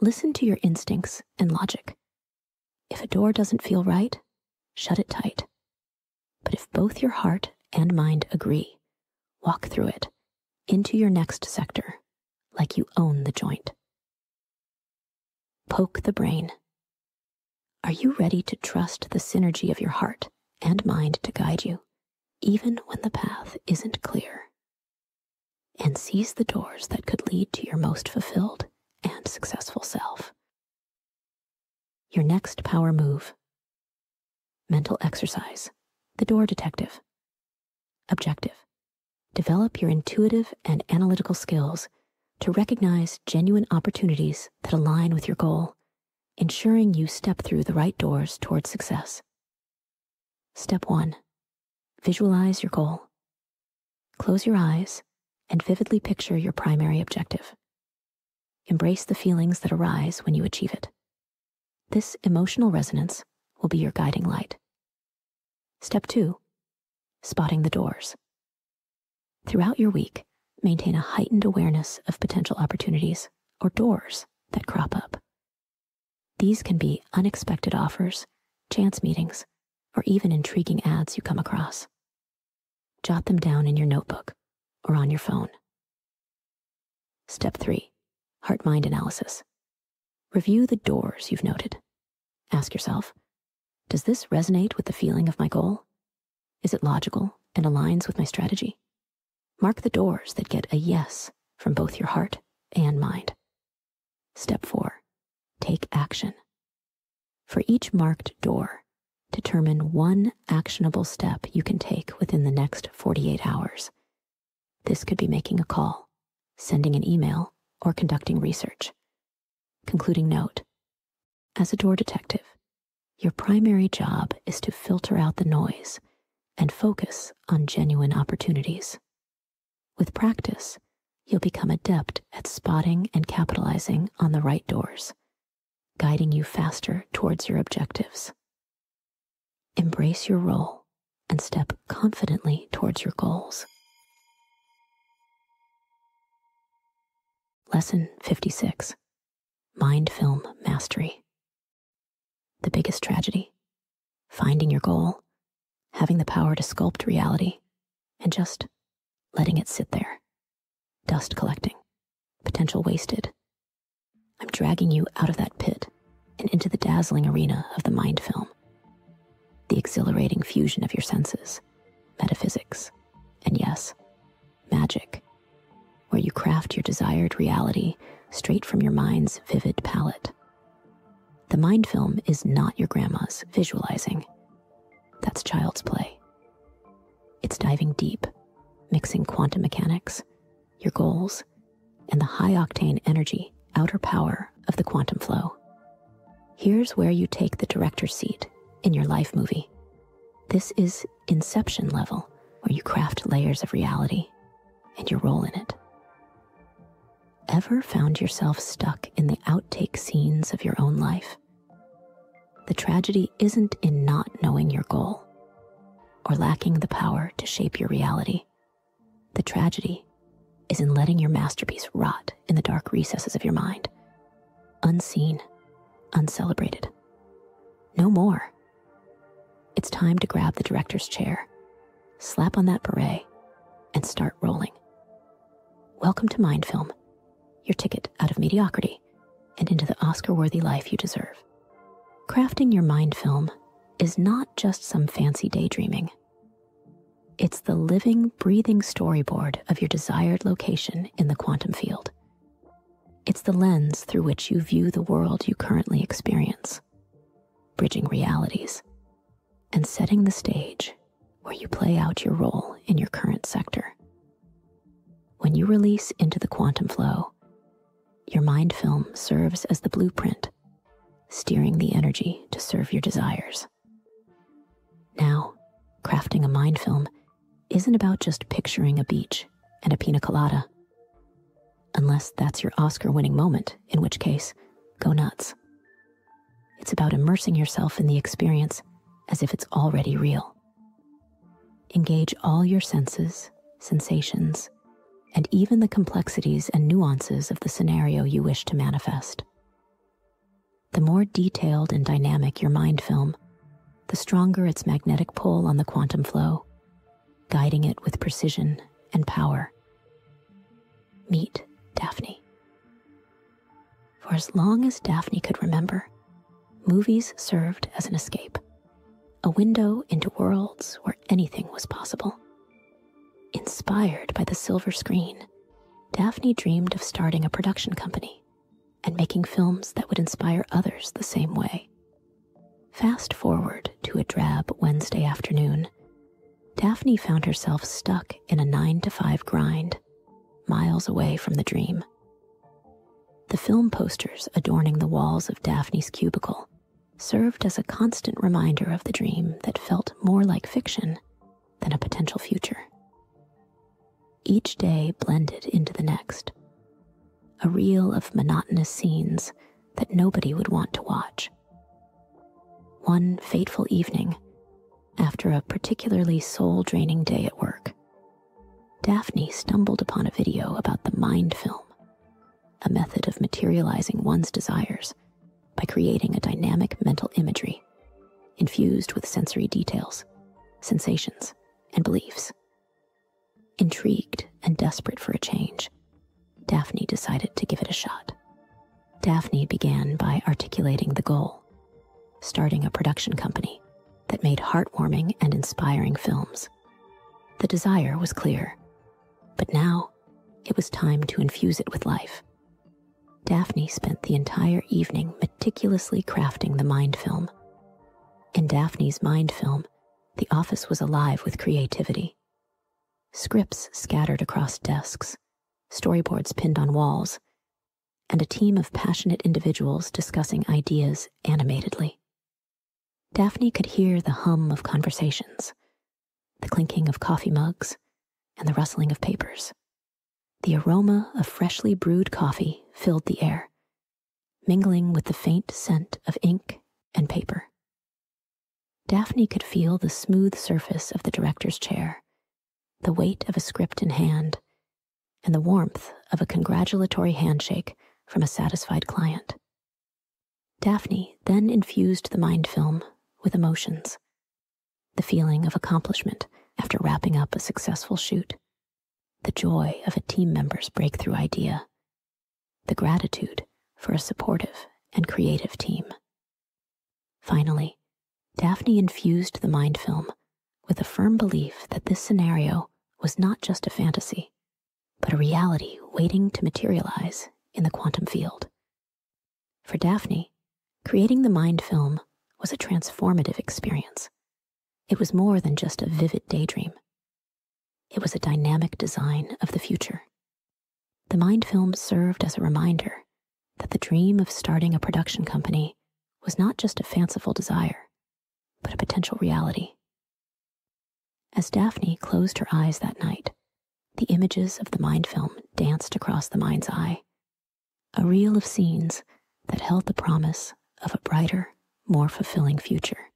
Listen to your instincts and logic. If a door doesn't feel right, shut it tight. But if both your heart and mind agree, walk through it into your next sector like you own the joint. Poke the brain. Are you ready to trust the synergy of your heart and mind to guide you, even when the path isn't clear? And seize the doors that could lead to your most fulfilled and successful self. Your next power move. Mental exercise. The door detective. Objective. Develop your intuitive and analytical skills to recognize genuine opportunities that align with your goal, ensuring you step through the right doors towards success. Step 1. Visualize your goal. Close your eyes and vividly picture your primary objective. Embrace the feelings that arise when you achieve it. This emotional resonance will be your guiding light. Step 2. Spotting the doors. Throughout your week, maintain a heightened awareness of potential opportunities or doors that crop up. These can be unexpected offers, chance meetings, or even intriguing ads you come across. Jot them down in your notebook or on your phone. Step 3. Heart-mind analysis. Review the doors you've noted. Ask yourself, does this resonate with the feeling of my goal? Is it logical and aligns with my strategy? Mark the doors that get a yes from both your heart and mind. Step 4. Take action. For each marked door, determine one actionable step you can take within the next 48 hours. This could be making a call, sending an email, or conducting research. Concluding note. As a door detective, your primary job is to filter out the noise and focus on genuine opportunities. With practice, you'll become adept at spotting and capitalizing on the right doors, guiding you faster towards your objectives. Embrace your role and step confidently towards your goals. Lesson 56. Mind Film Mastery. The biggest tragedy: finding your goal, having the power to sculpt reality, and just letting it sit there. Dust collecting, potential wasted. I'm dragging you out of that pit and into the dazzling arena of the mind film. The exhilarating fusion of your senses, metaphysics, and yes, magic, where you craft your desired reality straight from your mind's vivid palette. The mind film is not your grandma's visualizing. That's child's play. It's diving deep, mixing quantum mechanics, your goals, and the high-octane energy, outer power of the quantum flow. Here's where you take the director's seat in your life movie. This is Inception level, where you craft layers of reality and your role in it. Ever found yourself stuck in the outtake scenes of your own life? The tragedy isn't in not knowing your goal or lacking the power to shape your reality. The tragedy is in letting your masterpiece rot in the dark recesses of your mind, unseen, uncelebrated. No more. It's time to grab the director's chair, slap on that beret, and start rolling. Welcome to Mind Film, your ticket out of mediocrity and into the Oscar-worthy life you deserve. Crafting your mind film is not just some fancy daydreaming. It's the living, breathing storyboard of your desired location in the quantum field. It's the lens through which you view the world you currently experience, bridging realities, and setting the stage where you play out your role in your current sector. When you release into the quantum flow, your mind film serves as the blueprint, steering the energy to serve your desires. Now, crafting a mind film isn't about just picturing a beach and a pina colada. Unless that's your Oscar-winning moment, in which case, go nuts. It's about immersing yourself in the experience as if it's already real. Engage all your senses, sensations, and even the complexities and nuances of the scenario you wish to manifest. The more detailed and dynamic your mind film, the stronger its magnetic pull on the quantum flow, guiding it with precision and power. Meet Daphne. For as long as Daphne could remember, movies served as an escape, a window into worlds where anything was possible. Inspired by the silver screen, Daphne dreamed of starting a production company and making films that would inspire others the same way. Fast forward to a drab Wednesday afternoon, Daphne found herself stuck in a 9-to-5 grind, miles away from the dream. The film posters adorning the walls of Daphne's cubicle served as a constant reminder of the dream that felt more like fiction than a potential future. Each day blended into the next, a reel of monotonous scenes that nobody would want to watch. One fateful evening, after a particularly soul-draining day at work, Daphne stumbled upon a video about the mind film, a method of materializing one's desires by creating a dynamic mental imagery infused with sensory details, sensations, and beliefs. Intrigued and desperate for a change, Daphne decided to give it a shot. Daphne began by articulating the goal, starting a production company that made heartwarming and inspiring films. The desire was clear, but now it was time to infuse it with life. Daphne spent the entire evening meticulously crafting the mind film. In Daphne's mind film, the office was alive with creativity. Scripts scattered across desks, storyboards pinned on walls, and a team of passionate individuals discussing ideas animatedly. Daphne could hear the hum of conversations, the clinking of coffee mugs, and the rustling of papers. The aroma of freshly brewed coffee filled the air, mingling with the faint scent of ink and paper. Daphne could feel the smooth surface of the director's chair, the weight of a script in hand, and the warmth of a congratulatory handshake from a satisfied client. Daphne then infused the mind film with emotions, the feeling of accomplishment after wrapping up a successful shoot, the joy of a team member's breakthrough idea, the gratitude for a supportive and creative team. Finally, Daphne infused the mind film with a firm belief that this scenario was not just a fantasy, but a reality waiting to materialize in the quantum field. For Daphne, creating the mind film was a transformative experience. It was more than just a vivid daydream. It was a dynamic design of the future. The mind film served as a reminder that the dream of starting a production company was not just a fanciful desire, but a potential reality. As Daphne closed her eyes that night, the images of the mind film danced across the mind's eye, a reel of scenes that held the promise of a brighter, more fulfilling future.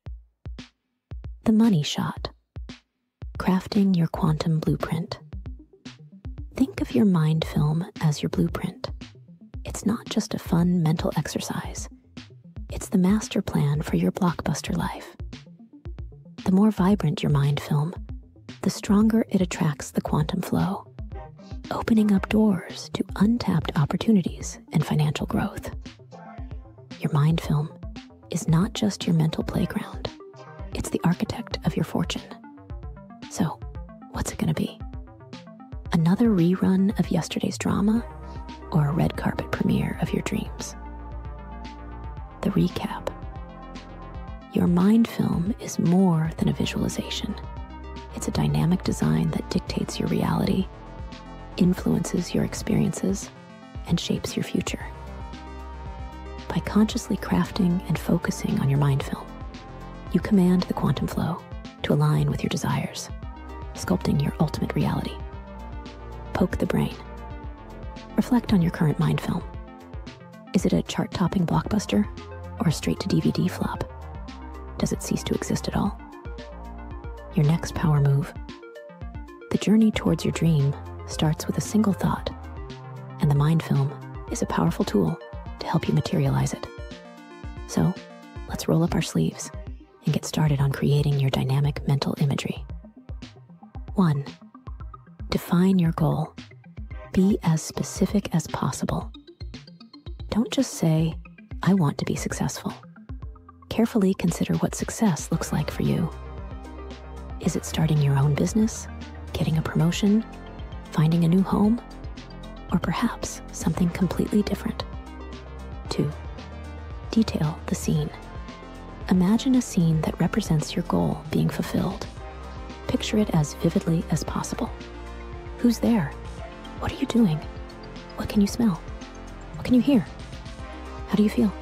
The money shot. Crafting your quantum blueprint. Think of your mind film as your blueprint. It's not just a fun mental exercise. It's the master plan for your blockbuster life. The more vibrant your mind film, the stronger it attracts the quantum flow, opening up doors to untapped opportunities and financial growth. Your mind film is not just your mental playground. It's the architect of your fortune. So, what's it gonna be? Another rerun of yesterday's drama, or a red carpet premiere of your dreams? The recap. Your mind film is more than a visualization. It's a dynamic design that dictates your reality, influences your experiences, and shapes your future. By consciously crafting and focusing on your mind film, you command the quantum flow to align with your desires, sculpting your ultimate reality. Poke the brain. Reflect on your current mind film. Is it a chart-topping blockbuster or a straight-to-DVD flop? Does it cease to exist at all? Your next power move. The journey towards your dream starts with a single thought, and the mind film is a powerful tool to help you materialize it. So, let's roll up our sleeves and get started on creating your dynamic mental imagery. 1. Define your goal. Be as specific as possible. Don't just say, I want to be successful. Carefully consider what success looks like for you. Is it starting your own business, getting a promotion, finding a new home, or perhaps something completely different? 2. Detail the scene. Imagine a scene that represents your goal being fulfilled. Picture it as vividly as possible. Who's there? What are you doing? What can you smell? What can you hear? How do you feel?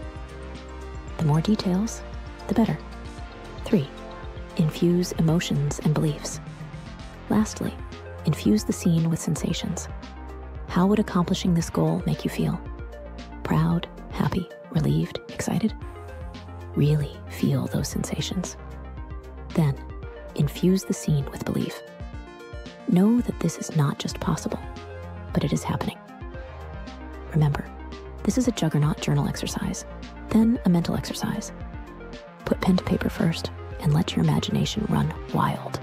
The more details, the better. 3. Infuse emotions and beliefs. Lastly, infuse the scene with sensations. How would accomplishing this goal make you feel? Proud, happy, relieved, excited? Really feel those sensations. Then, infuse the scene with belief. Know that this is not just possible, but it is happening. Remember, this is a juggernaut journal exercise, then a mental exercise. Put pen to paper first and let your imagination run wild.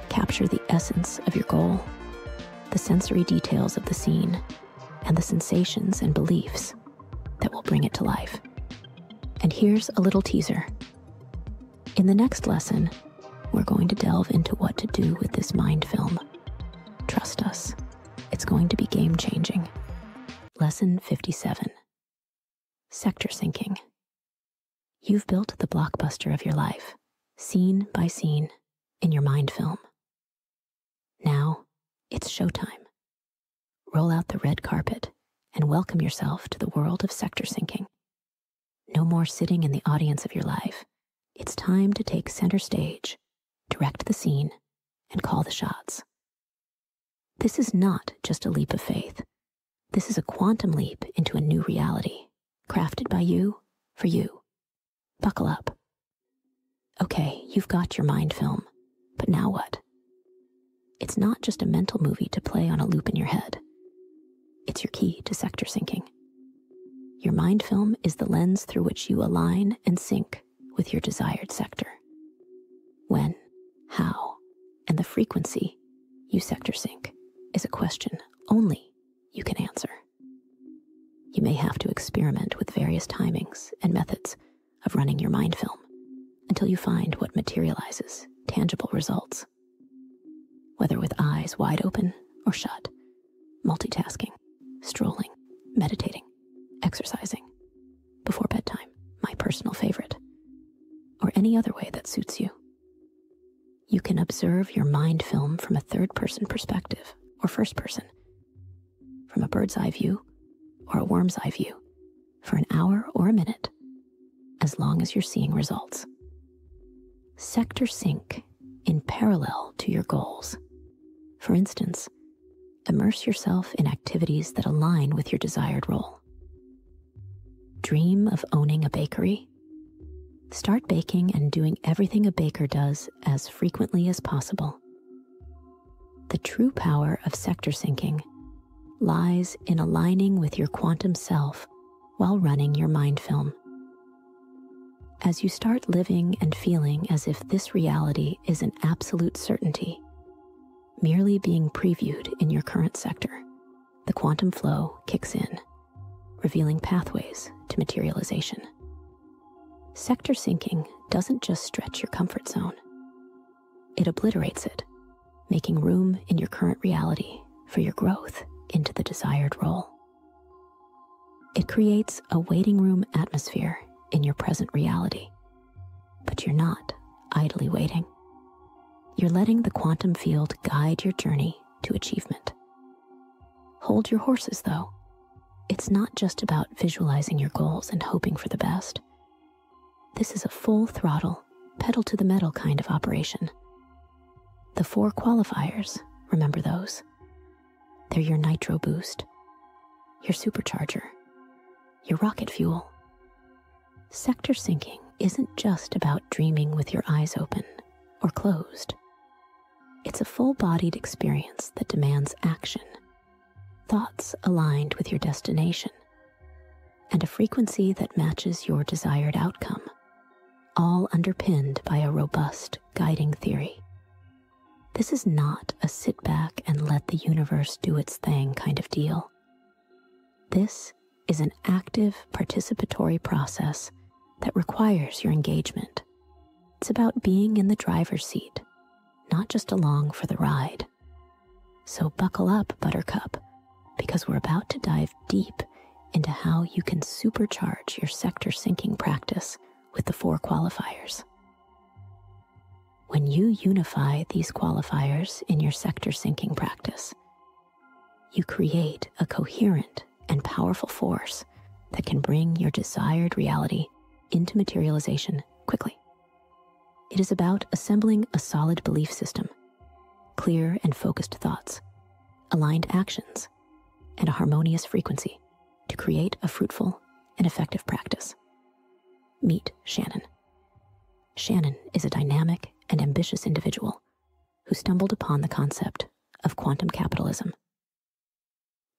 Capture the essence of your goal, the sensory details of the scene, and the sensations and beliefs that will bring it to life. And here's a little teaser. In the next lesson, we're going to delve into what to do with this mind film. Trust us, it's going to be game-changing. Lesson 57. Sector syncing. You've built the blockbuster of your life, scene by scene, in your mind film. Now, it's showtime. Roll out the red carpet and welcome yourself to the world of sector syncing. No more sitting in the audience of your life. It's time to take center stage, direct the scene, and call the shots. This is not just a leap of faith. This is a quantum leap into a new reality, crafted by you, for you. Buckle up. Okay, you've got your mind film, but now what? It's not just a mental movie to play on a loop in your head. It's your key to sector syncing. Your mind film is the lens through which you align and sync with your desired sector. When, how, and the frequency you sector sync is a question only you can answer. You may have to experiment with various timings and methods of running your mind film until you find what materializes tangible results. Whether with eyes wide open or shut, multitasking, strolling, meditating, exercising, before bedtime, my personal favorite, or any other way that suits you. You can observe your mind film from a third-person perspective or first person, from a bird's eye view or a worm's eye view, for an hour or a minute, as long as you're seeing results. Sector sync in parallel to your goals. For instance, immerse yourself in activities that align with your desired role. Dream of owning a bakery? Start baking and doing everything a baker does as frequently as possible. The true power of sector syncing lies in aligning with your quantum self while running your mind film. As you start living and feeling as if this reality is an absolute certainty, merely being previewed in your current sector, the quantum flow kicks in, revealing pathways to materialization. Sector syncing doesn't just stretch your comfort zone. It obliterates it, making room in your current reality for your growth into the desired role. It creates a waiting room atmosphere in your present reality, but you're not idly waiting. You're letting the quantum field guide your journey to achievement. Hold your horses, though. It's not just about visualizing your goals and hoping for the best. This is a full throttle, pedal to the metal kind of operation. The 4 qualifiers, remember those? They're your nitro boost, your supercharger, your rocket fuel. Sector syncing isn't just about dreaming with your eyes open or closed. It's a full-bodied experience that demands action, thoughts aligned with your destination, and a frequency that matches your desired outcome, all underpinned by a robust guiding theory. This is not a sit back and let the universe do its thing kind of deal. This is an active participatory process that requires your engagement. It's about being in the driver's seat, not just along for the ride. So buckle up, Buttercup, because we're about to dive deep into how you can supercharge your sector syncing practice with the 4 qualifiers. When you unify these qualifiers in your sector syncing practice, you create a coherent and powerful force that can bring your desired reality into materialization quickly. It is about assembling a solid belief system, clear and focused thoughts, aligned actions, and a harmonious frequency to create a fruitful and effective practice. Meet Shannon. Shannon is a dynamic and ambitious individual who stumbled upon the concept of quantum capitalism.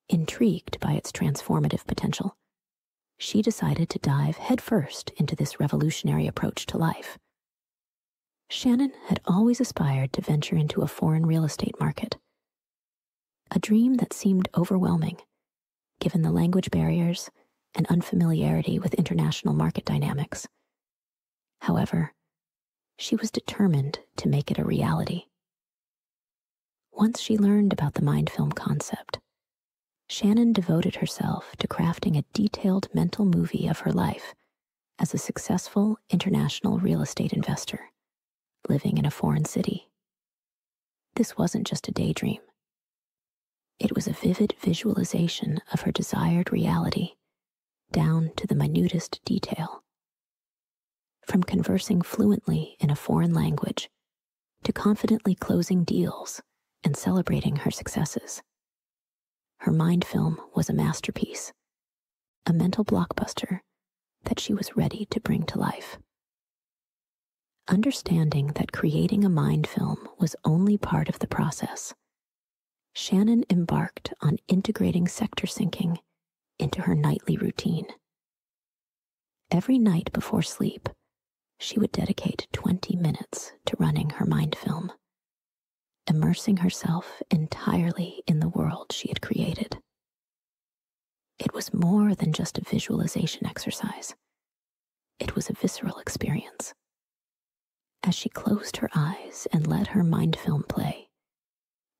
Intrigued by its transformative potential, she decided to dive headfirst into this revolutionary approach to life. Shannon had always aspired to venture into a foreign real estate market, a dream that seemed overwhelming given the language barriers and unfamiliarity with international market dynamics. However, she was determined to make it a reality. Once she learned about the mind film concept, Shannon devoted herself to crafting a detailed mental movie of her life as a successful international real estate investor living in a foreign city. This wasn't just a daydream. It was a vivid visualization of her desired reality, down to the minutest detail. From conversing fluently in a foreign language to confidently closing deals and celebrating her successes, her mind film was a masterpiece, a mental blockbuster that she was ready to bring to life. Understanding that creating a mind film was only part of the process, Shannon embarked on integrating sector syncing into her nightly routine. Every night before sleep, she would dedicate 20 minutes to running her mind film, immersing herself entirely in the world she had created. It was more than just a visualization exercise. It was a visceral experience. As she closed her eyes and let her mind film play,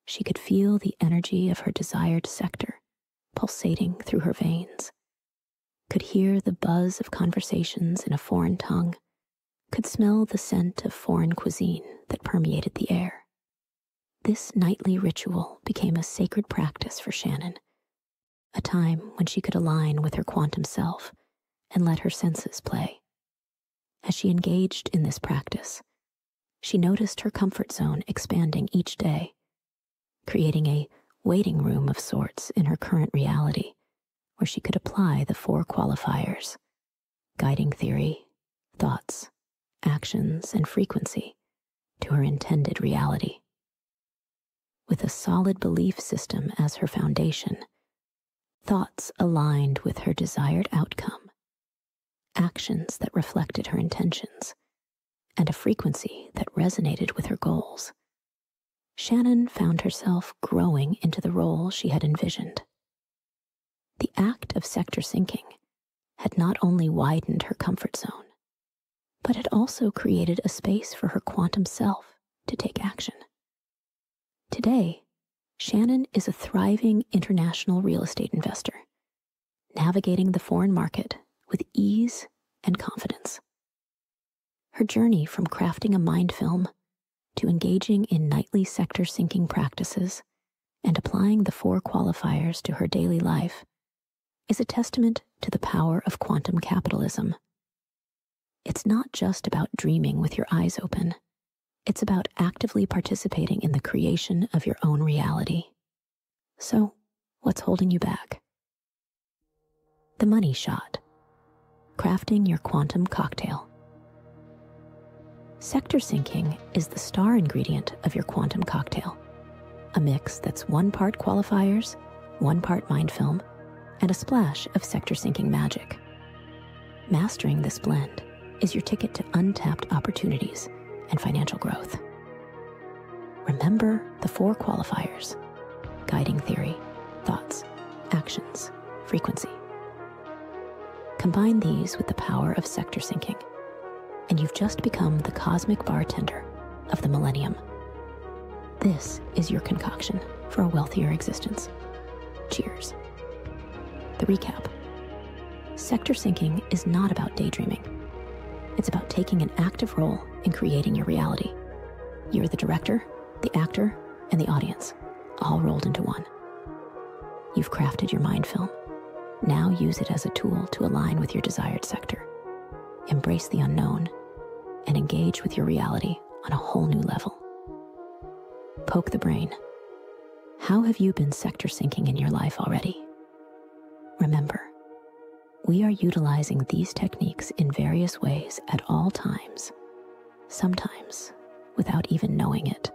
she could feel the energy of her desired sector pulsating through her veins, could hear the buzz of conversations in a foreign tongue, could smell the scent of foreign cuisine that permeated the air. This nightly ritual became a sacred practice for Shannon, a time when she could align with her quantum self and let her senses play. As she engaged in this practice, she noticed her comfort zone expanding each day, creating a waiting room of sorts in her current reality where she could apply the 4 qualifiers: guiding theory, thoughts, actions, and frequency to her intended reality. With a solid belief system as her foundation, thoughts aligned with her desired outcome, actions that reflected her intentions, and a frequency that resonated with her goals, Shannon found herself growing into the role she had envisioned. The act of sector syncing had not only widened her comfort zone, but had also created a space for her quantum self to take action. Today, Shannon is a thriving international real estate investor, navigating the foreign market with ease and confidence. Her journey from crafting a mind film to engaging in nightly sector syncing practices and applying the 4 qualifiers to her daily life is a testament to the power of quantum capitalism. It's not just about dreaming with your eyes open. It's about actively participating in the creation of your own reality. So, what's holding you back? The money shot. Crafting your quantum cocktail. Sector syncing is the star ingredient of your quantum cocktail, a mix that's 1 part qualifiers, 1 part mind film, and a splash of sector syncing magic. Mastering this blend is your ticket to untapped opportunities and financial growth. Remember the 4 qualifiers: guiding theory, thoughts, actions, frequency. Combine these with the power of sector syncing, and you've just become the cosmic bartender of the millennium. This is your concoction for a wealthier existence. Cheers. The recap. Sector syncing is not about daydreaming. It's about taking an active role in creating your reality. You're the director, the actor, and the audience, all rolled into one. You've crafted your mind film. Now use it as a tool to align with your desired sector. Embrace the unknown and engage with your reality on a whole new level. Poke the brain. How have you been sector syncing in your life already? Remember, we are utilizing these techniques in various ways at all times, sometimes without even knowing it.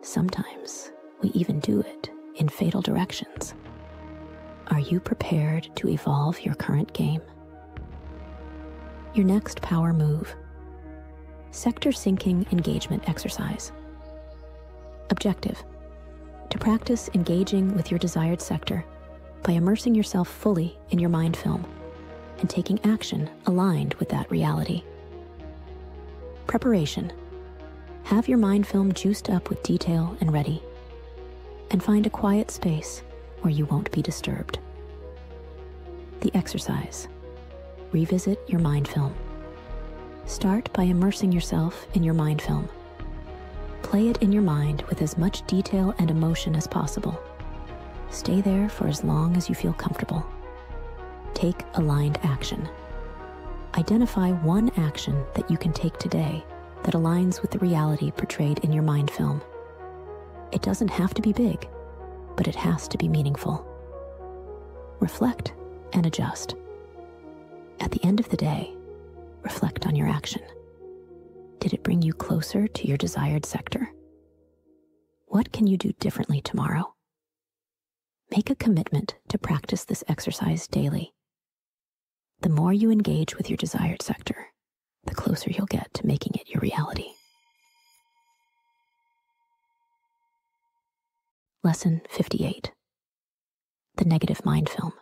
Sometimes we even do it in fatal directions. Are you prepared to evolve your current game? Your next power move. Sector syncing engagement exercise. Objective: to practice engaging with your desired sector by immersing yourself fully in your mind film and taking action aligned with that reality. Preparation: have your mind film juiced up with detail and ready, and find a quiet space where you won't be disturbed. The exercise: revisit your mind film. Start by immersing yourself in your mind film. Play it in your mind with as much detail and emotion as possible. Stay there for as long as you feel comfortable. Take aligned action. Identify one action that you can take today that aligns with the reality portrayed in your mind film. It doesn't have to be big, but it has to be meaningful. Reflect and adjust. At the end of the day, reflect on your action. Did it bring you closer to your desired sector? What can you do differently tomorrow? Make a commitment to practice this exercise daily. The more you engage with your desired sector, the closer you'll get to making it your reality. Lesson 58. The negative mind film.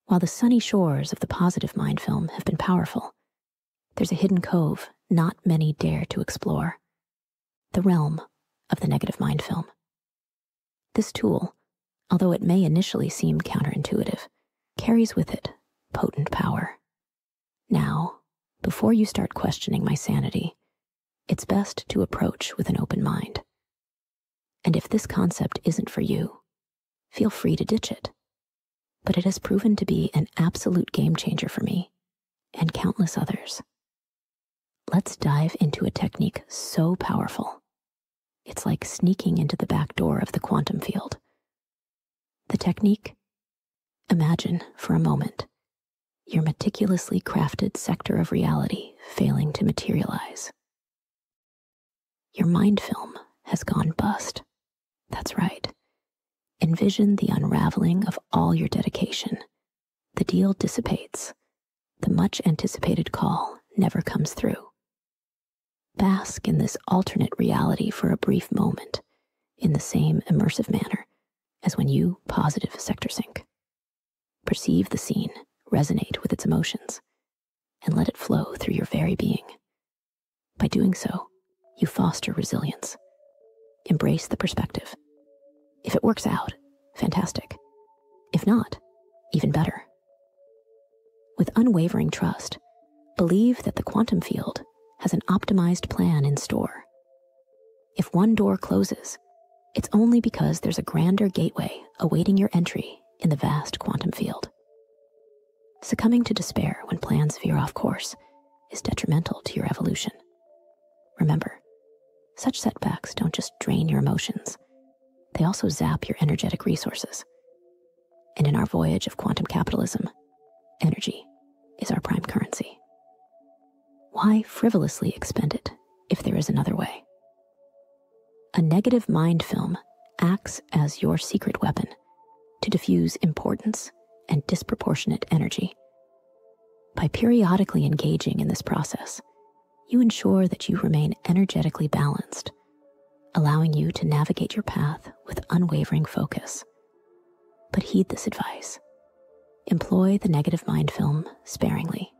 While the sunny shores of the positive mind film have been powerful, there's a hidden cove not many dare to explore, the realm of the negative mind film. This tool, although it may initially seem counterintuitive, carries with it potent power. Now, before you start questioning my sanity, it's best to approach with an open mind. And if this concept isn't for you, feel free to ditch it. But it has proven to be an absolute game changer for me and countless others. Let's dive into a technique so powerful. It's like sneaking into the back door of the quantum field. The technique? Imagine for a moment your meticulously crafted sector of reality failing to materialize. Your mind film has gone bust. That's right. Envision the unraveling of all your dedication. The deal dissipates. The much anticipated call never comes through. Bask in this alternate reality for a brief moment in the same immersive manner as when you positive sector sync. Perceive the scene, resonate with its emotions, and let it flow through your very being. By doing so, you foster resilience. Embrace the perspective. If it works out, fantastic. If not, even better. With unwavering trust, believe that the quantum field has an optimized plan in store. If one door closes, it's only because there's a grander gateway awaiting your entry in the vast quantum field. Succumbing to despair when plans veer off course is detrimental to your evolution. Remember, such setbacks don't just drain your emotions, they also zap your energetic resources. And in our voyage of quantum capitalism, energy is our prime currency. Why frivolously expend it if there is another way? A negative mind film acts as your secret weapon to diffuse importance and disproportionate energy. By periodically engaging in this process, you ensure that you remain energetically balanced, allowing you to navigate your path with unwavering focus. But heed this advice. Employ the negative mind film sparingly.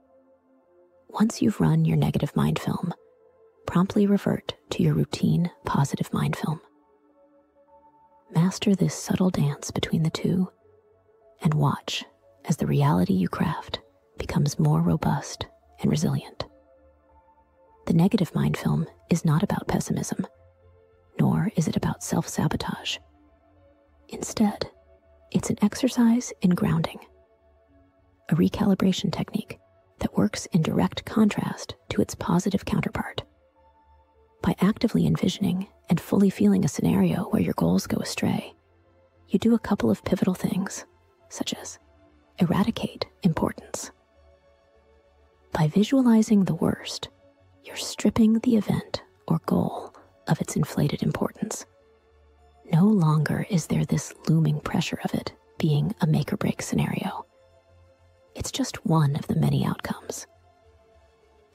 Once you've run your negative mind film, promptly revert to your routine positive mind film. Master this subtle dance between the two and watch as the reality you craft becomes more robust and resilient. The negative mind film is not about pessimism, nor is it about self-sabotage. Instead, it's an exercise in grounding, a recalibration technique that works in direct contrast to its positive counterpart. By actively envisioning and fully feeling a scenario where your goals go astray, you do a couple of pivotal things, such as eradicate importance. By visualizing the worst, you're stripping the event or goal of its inflated importance. No longer is there this looming pressure of it being a make or break scenario. It's just one of the many outcomes.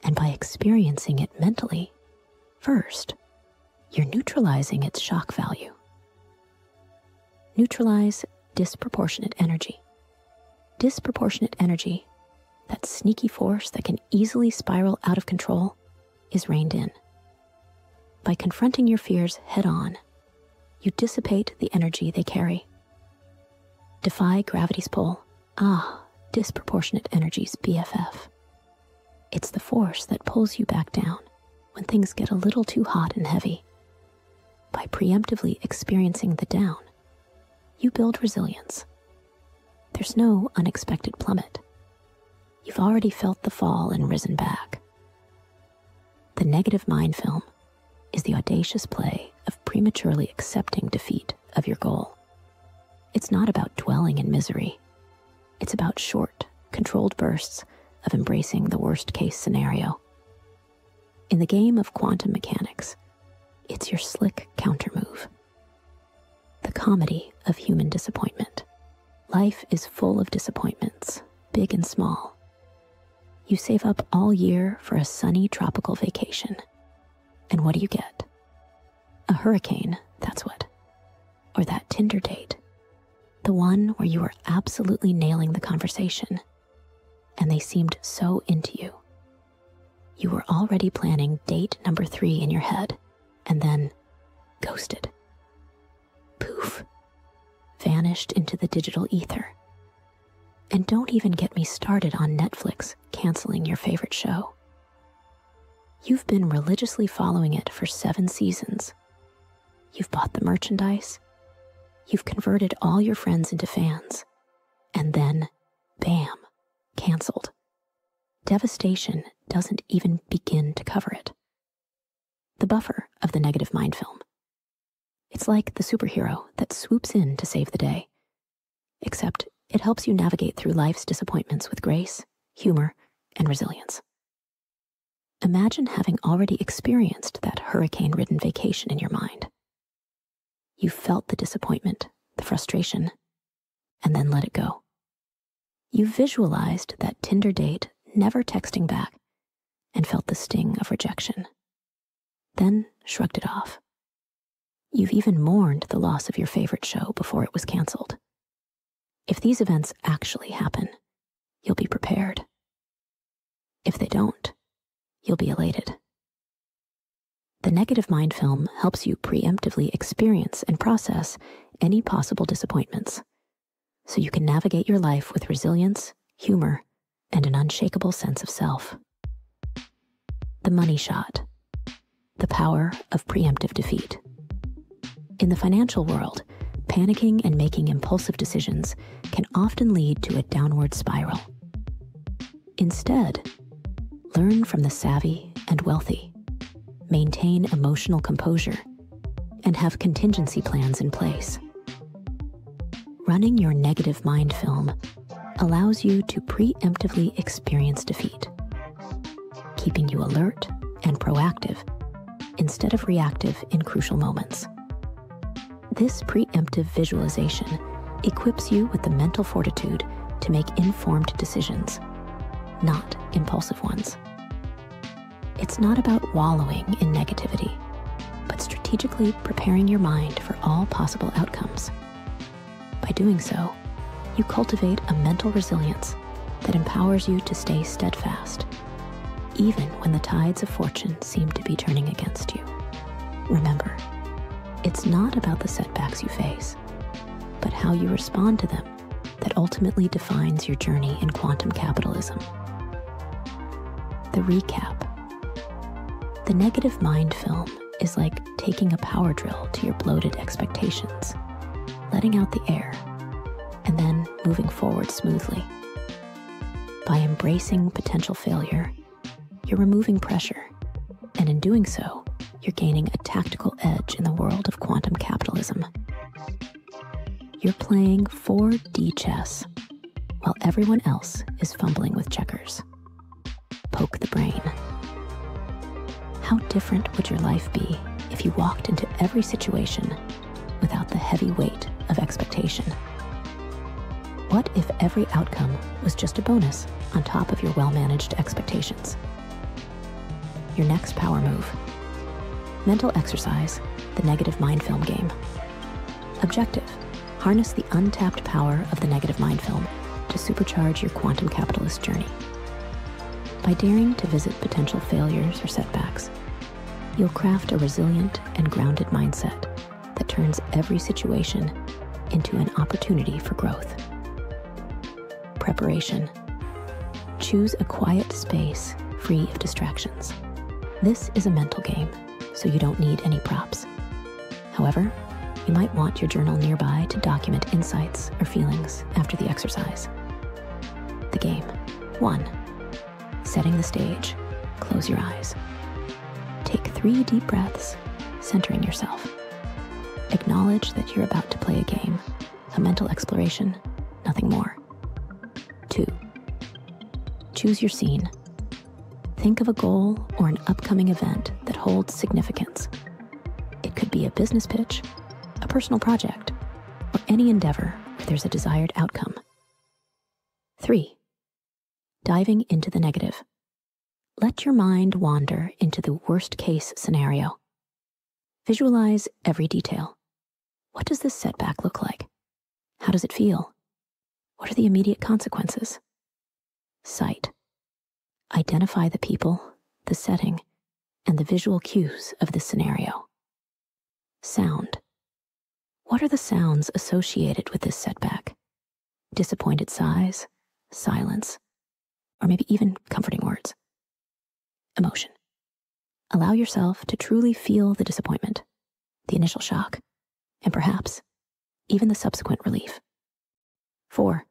And by experiencing it mentally, first, you're neutralizing its shock value. Neutralize disproportionate energy. Disproportionate energy, that sneaky force that can easily spiral out of control, is reined in. By confronting your fears head on, you dissipate the energy they carry. Defy gravity's pull. Disproportionate energy's BFF. It's the force that pulls you back down when things get a little too hot and heavy. By preemptively experiencing the down, you build resilience. There's no unexpected plummet. You've already felt the fall and risen back. The negative mind film is the audacious play of prematurely accepting defeat of your goal. It's not about dwelling in misery. It's about short, controlled bursts of embracing the worst-case scenario. In the game of quantum mechanics, it's your slick countermove. The comedy of human disappointment. Life is full of disappointments, big and small. You save up all year for a sunny tropical vacation. And what do you get? A hurricane, that's what. Or that Tinder date. The one where you were absolutely nailing the conversation, and they seemed so into you. You were already planning date number 3 in your head, and then ghosted. Poof. Vanished into the digital ether. And don't even get me started on Netflix canceling your favorite show. You've been religiously following it for 7 seasons. You've bought the merchandise. You've converted all your friends into fans. And then, bam, canceled. Devastation doesn't even begin to cover it. The buffer of the negative mind film. It's like the superhero that swoops in to save the day. Except it helps you navigate through life's disappointments with grace, humor, and resilience. Imagine having already experienced that hurricane-ridden vacation in your mind. You felt the disappointment, the frustration, and then let it go. You visualized that Tinder date never texting back and felt the sting of rejection. Then shrugged it off. You've even mourned the loss of your favorite show before it was canceled. If these events actually happen, you'll be prepared. If they don't, you'll be elated. The negative mind film helps you preemptively experience and process any possible disappointments, so you can navigate your life with resilience, humor, and an unshakable sense of self. The money shot. The power of preemptive defeat. In the financial world, panicking and making impulsive decisions can often lead to a downward spiral. Instead, learn from the savvy and wealthy. Maintain emotional composure, and have contingency plans in place. Running your negative mind film allows you to preemptively experience defeat, keeping you alert and proactive instead of reactive in crucial moments. This preemptive visualization equips you with the mental fortitude to make informed decisions, not impulsive ones. It's not about wallowing in negativity, but strategically preparing your mind for all possible outcomes. By doing so, you cultivate a mental resilience that empowers you to stay steadfast, even when the tides of fortune seem to be turning against you. Remember, it's not about the setbacks you face, but how you respond to them that ultimately defines your journey in quantum capitalism. The recap. The negative mind film is like taking a power drill to your bloated expectations, letting out the air, and then moving forward smoothly. By embracing potential failure, you're removing pressure, and in doing so, you're gaining a tactical edge in the world of quantum capitalism. You're playing 4D chess, while everyone else is fumbling with checkers. Poke the brain. How different would your life be if you walked into every situation without the heavy weight of expectation? What if every outcome was just a bonus on top of your well-managed expectations? Your next power move. Mental exercise, the negative mind film game. Objective, harness the untapped power of the negative mind film to supercharge your quantum capitalist journey. By daring to visit potential failures or setbacks, you'll craft a resilient and grounded mindset that turns every situation into an opportunity for growth. Preparation. Choose a quiet space free of distractions. This is a mental game, so you don't need any props. However, you might want your journal nearby to document insights or feelings after the exercise. The game. 1. Setting the stage. Close your eyes. Take 3 deep breaths, centering yourself. Acknowledge that you're about to play a game, a mental exploration, nothing more. 2. Choose your scene. Think of a goal or an upcoming event that holds significance. It could be a business pitch, a personal project, or any endeavor where there's a desired outcome. 3. Diving into the negative. Let your mind wander into the worst-case scenario. Visualize every detail. What does this setback look like? How does it feel? What are the immediate consequences? Sight. Identify the people, the setting, and the visual cues of this scenario. Sound. What are the sounds associated with this setback? Disappointed sighs, silence, or maybe even comforting words. Emotion. Allow yourself to truly feel the disappointment, the initial shock, and perhaps even the subsequent relief. 4.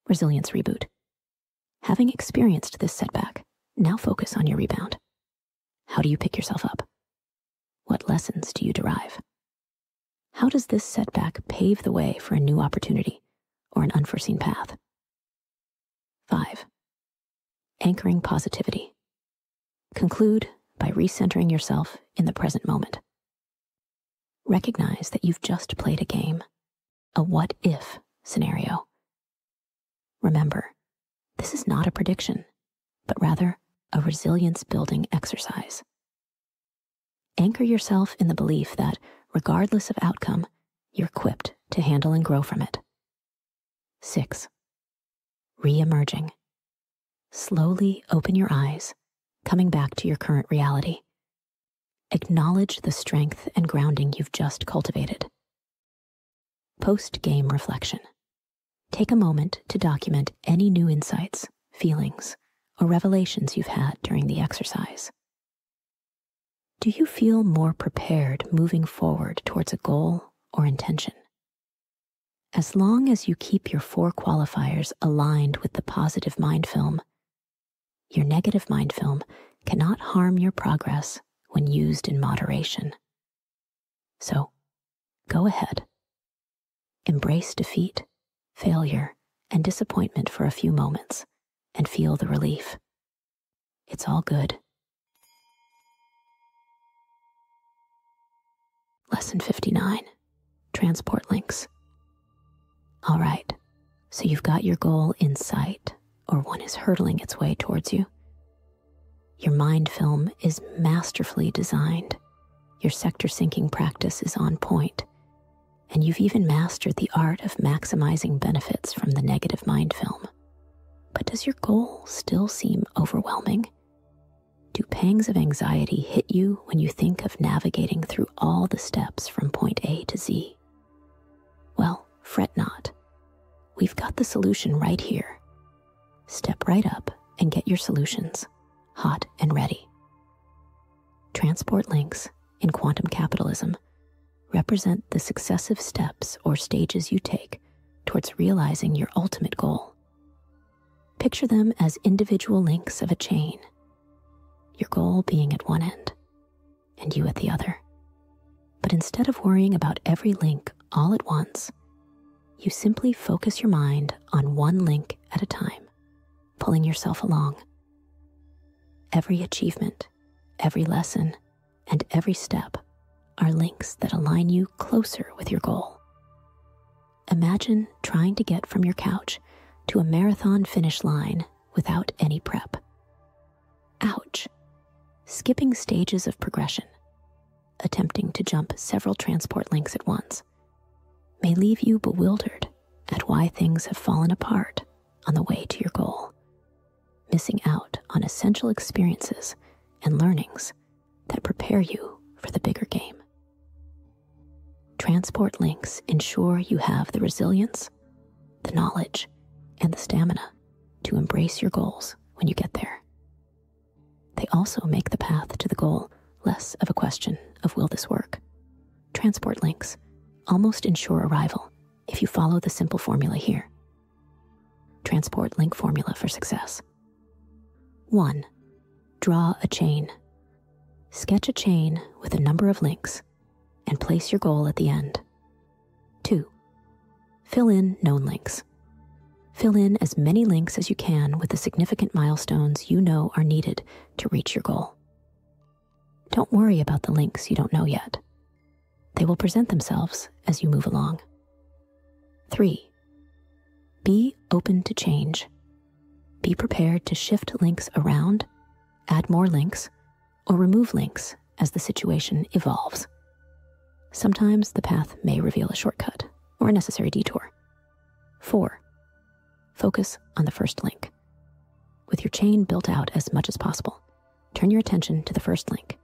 Resilience reboot. Having experienced this setback, now focus on your rebound. How do you pick yourself up? What lessons do you derive? How does this setback pave the way for a new opportunity or an unforeseen path? 5. Anchoring positivity. Conclude by recentering yourself in the present moment. Recognize that you've just played a game, a what-if scenario. Remember, this is not a prediction, but rather a resilience-building exercise. Anchor yourself in the belief that, regardless of outcome, you're equipped to handle and grow from it. 6. Re-emerging. Slowly open your eyes, coming back to your current reality. Acknowledge the strength and grounding you've just cultivated. Post-game reflection. Take a moment to document any new insights, feelings, or revelations you've had during the exercise. Do you feel more prepared moving forward towards a goal or intention? As long as you keep your 4 qualifiers aligned with the positive mind film, your negative mind film cannot harm your progress when used in moderation. So, go ahead. Embrace defeat, failure, and disappointment for a few moments and feel the relief. It's all good. Lesson 59, Transport Links. All right, so you've got your goal in sight, or one is hurtling its way towards you. Your mind film is masterfully designed. Your sector syncing practice is on point, and you've even mastered the art of maximizing benefits from the negative mind film. But does your goal still seem overwhelming? Do pangs of anxiety hit you when you think of navigating through all the steps from point A to Z? Well, fret not. We've got the solution right here. Step right up and get your solutions, hot and ready. Transport links in quantum capitalism represent the successive steps or stages you take towards realizing your ultimate goal. Picture them as individual links of a chain, your goal being at one end and you at the other. But instead of worrying about every link all at once, you simply focus your mind on one link at a time, pulling yourself along. Every achievement, every lesson, and every step are links that align you closer with your goal. Imagine trying to get from your couch to a marathon finish line without any prep. Ouch! Skipping stages of progression, attempting to jump several transport links at once, may leave you bewildered at why things have fallen apart on the way to your goal, missing out on essential experiences and learnings that prepare you for the bigger game. Transport links ensure you have the resilience, the knowledge, and the stamina to embrace your goals when you get there. They also make the path to the goal less of a question of will this work. Transport links almost ensure arrival if you follow the simple formula here. Transport link formula for success. 1. Draw a chain. Sketch a chain with a number of links and place your goal at the end. 2. Fill in known links. Fill in as many links as you can with the significant milestones you know are needed to reach your goal. Don't worry about the links you don't know yet. They will present themselves as you move along. 3. Be open to change. Be prepared to shift links around, add more links, or remove links as the situation evolves. Sometimes the path may reveal a shortcut or a necessary detour. 4. Focus on the first link. With your chain built out as much as possible, turn your attention to the first link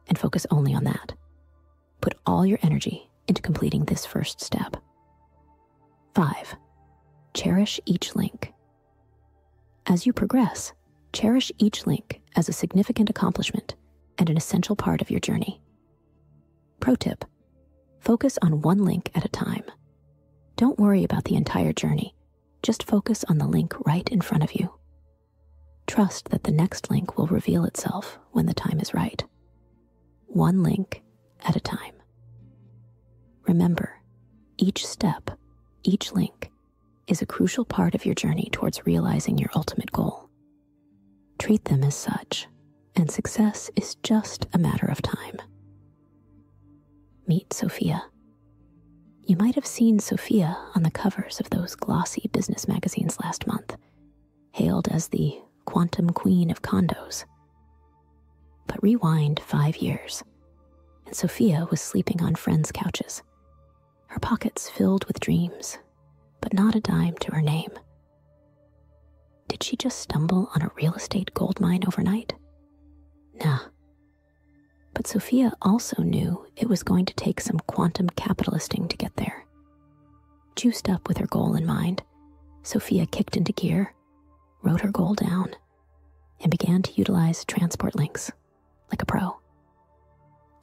and focus only on that. Put all your energy into completing this first step. 5. Cherish each link. As you progress, cherish each link as a significant accomplishment and an essential part of your journey. Pro tip: focus on one link at a time. Don't worry about the entire journey. Just focus on the link right in front of you. Trust that the next link will reveal itself when the time is right. One link at a time. Remember, each step, each link, is a crucial part of your journey towards realizing your ultimate goal. Treat them as such, and success is just a matter of time. Meet Sophia. You might have seen Sophia on the covers of those glossy business magazines last month, hailed as the quantum queen of condos. But rewind 5 years, and Sophia was sleeping on friends' couches, her pockets filled with dreams, but not a dime to her name. Did she just stumble on a real estate goldmine overnight? Nah. But Sophia also knew it was going to take some quantum capitalisting to get there. Juiced up with her goal in mind, Sophia kicked into gear, wrote her goal down, and began to utilize transport links like a pro.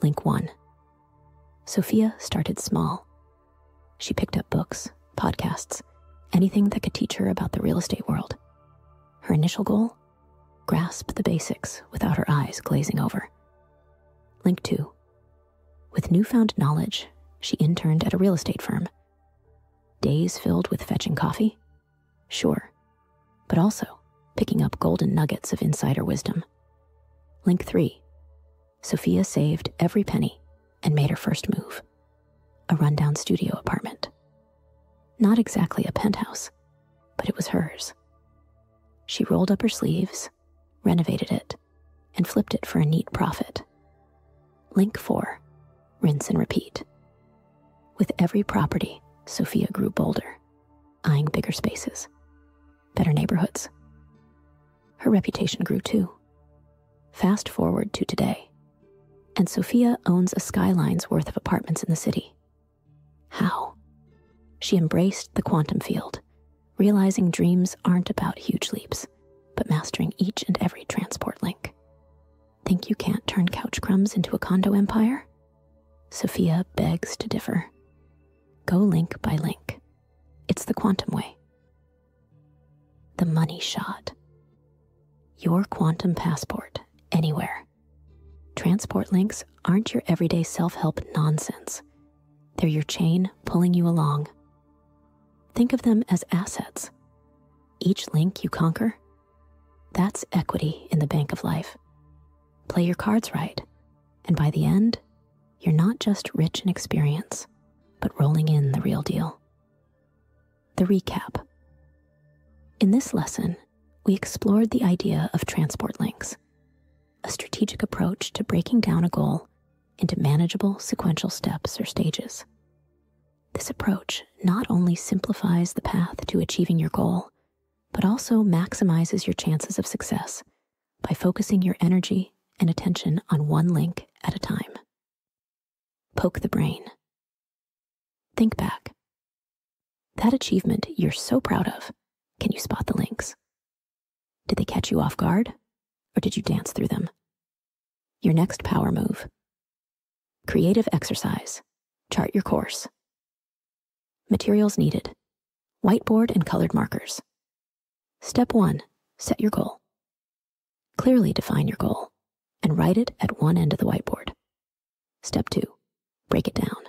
Link 1. Sophia started small. She picked up books, podcasts, anything that could teach her about the real estate world. Her initial goal? Grasp the basics without her eyes glazing over. Link 2. With newfound knowledge, she interned at a real estate firm. Days filled with fetching coffee? Sure, but also picking up golden nuggets of insider wisdom. Link 3. Sophia saved every penny and made her first move. A rundown studio apartment. Not exactly a penthouse, but it was hers. She rolled up her sleeves, renovated it, and flipped it for a neat profit. Link 4. Rinse and repeat. With every property, Sophia grew bolder, eyeing bigger spaces, better neighborhoods. Her reputation grew too. Fast forward to today, and Sophia owns a skyline's worth of apartments in the city. How? She embraced the quantum field, realizing dreams aren't about huge leaps, but mastering each and every transport link. Think you can't turn couch crumbs into a condo empire? Sophia begs to differ. Go link by link. It's the quantum way. The money shot. Your quantum passport anywhere. Transport links aren't your everyday self-help nonsense. They're your chain pulling you along. Think of them as assets. Each link you conquer, that's equity in the bank of life. Play your cards right, and by the end, you're not just rich in experience, but rolling in the real deal. The recap. In this lesson, we explored the idea of transport links, a strategic approach to breaking down a goal into manageable sequential steps or stages. This approach not only simplifies the path to achieving your goal, but also maximizes your chances of success by focusing your energy and attention on one link at a time. Poke the brain. Think back. That achievement you're so proud of, can you spot the links? Did they catch you off guard, or did you dance through them? Your next power move. Creative exercise. Chart your course. Materials needed. Whiteboard and colored markers. Step 1, set your goal. Clearly define your goal and write it at one end of the whiteboard. Step 2, break it down.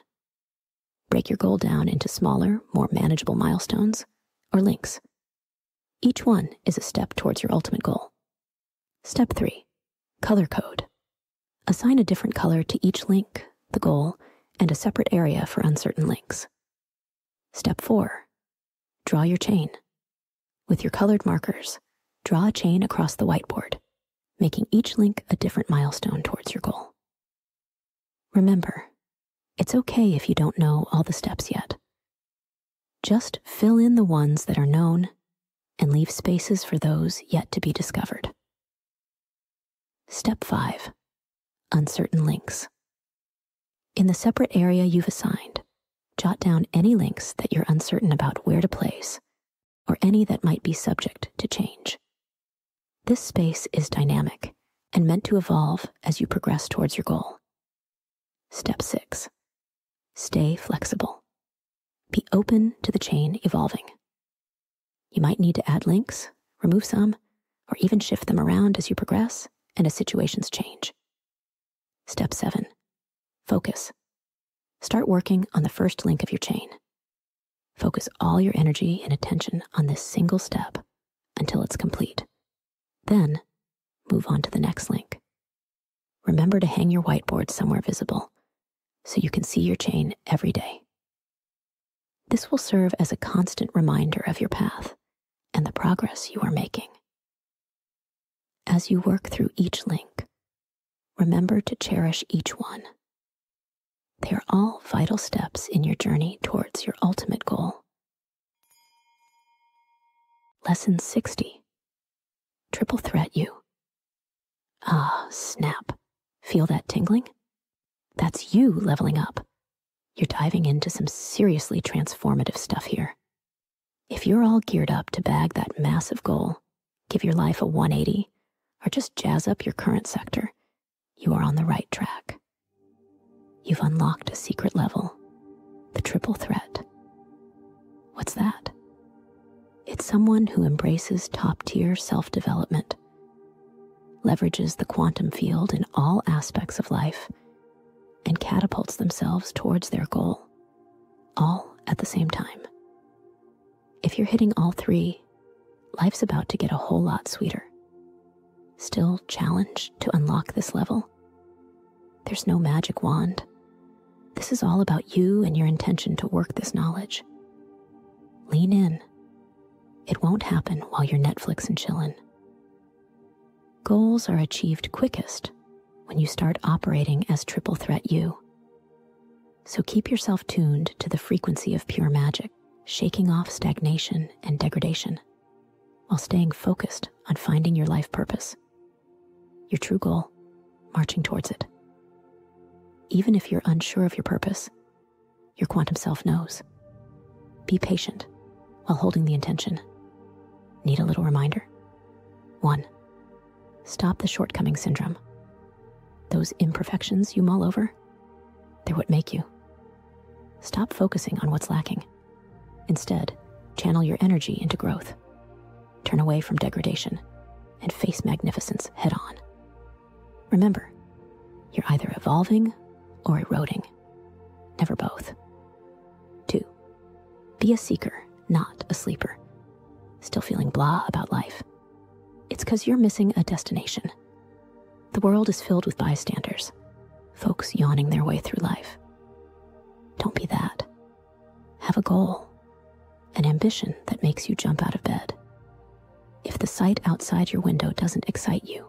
Break your goal down into smaller, more manageable milestones or links. Each one is a step towards your ultimate goal. Step 3, color code. Assign a different color to each link, the goal, and a separate area for uncertain links. Step 4, draw your chain. With your colored markers, draw a chain across the whiteboard, making each link a different milestone towards your goal. Remember, it's okay if you don't know all the steps yet. Just fill in the ones that are known and leave spaces for those yet to be discovered. Step 5, uncertain links. In the separate area you've assigned, jot down any links that you're uncertain about where to place, or any that might be subject to change. This space is dynamic and meant to evolve as you progress towards your goal. Step 6, stay flexible. Be open to the chain evolving. You might need to add links, remove some, or even shift them around as you progress and as situations change. Step 7, focus. Start working on the first link of your chain. Focus all your energy and attention on this single step until it's complete. Then, move on to the next link. Remember to hang your whiteboard somewhere visible so you can see your chain every day. This will serve as a constant reminder of your path and the progress you are making. As you work through each link, remember to cherish each one. They are all vital steps in your journey towards your ultimate goal. Lesson 60. Triple threat you. Ah, snap. Feel that tingling? That's you leveling up. You're diving into some seriously transformative stuff here. If you're all geared up to bag that massive goal, give your life a 180, or just jazz up your current sector, you are on the right track. You've unlocked a secret level, the triple threat. What's that? It's someone who embraces top-tier self-development, leverages the quantum field in all aspects of life, and catapults themselves towards their goal, all at the same time. If you're hitting all three, life's about to get a whole lot sweeter. Still challenged to unlock this level? There's no magic wand. This is all about you and your intention to work this knowledge. Lean in. It won't happen while you're Netflix and chillin'. Goals are achieved quickest when you start operating as triple threat you. So keep yourself tuned to the frequency of pure magic, shaking off stagnation and degradation, while staying focused on finding your life purpose, your true goal, marching towards it. Even if you're unsure of your purpose, your quantum self knows. Be patient while holding the intention. Need a little reminder? 1, stop the shortcoming syndrome. Those imperfections you mull over, they're what make you. Stop focusing on what's lacking. Instead, channel your energy into growth. Turn away from degradation and face magnificence head on. Remember, you're either evolving or eroding, never both. 2, be a seeker, not a sleeper. Still feeling blah about life? It's because you're missing a destination. The world is filled with bystanders, folks yawning their way through life. Don't be that. Have a goal, an ambition that makes you jump out of bed. If the sight outside your window doesn't excite you,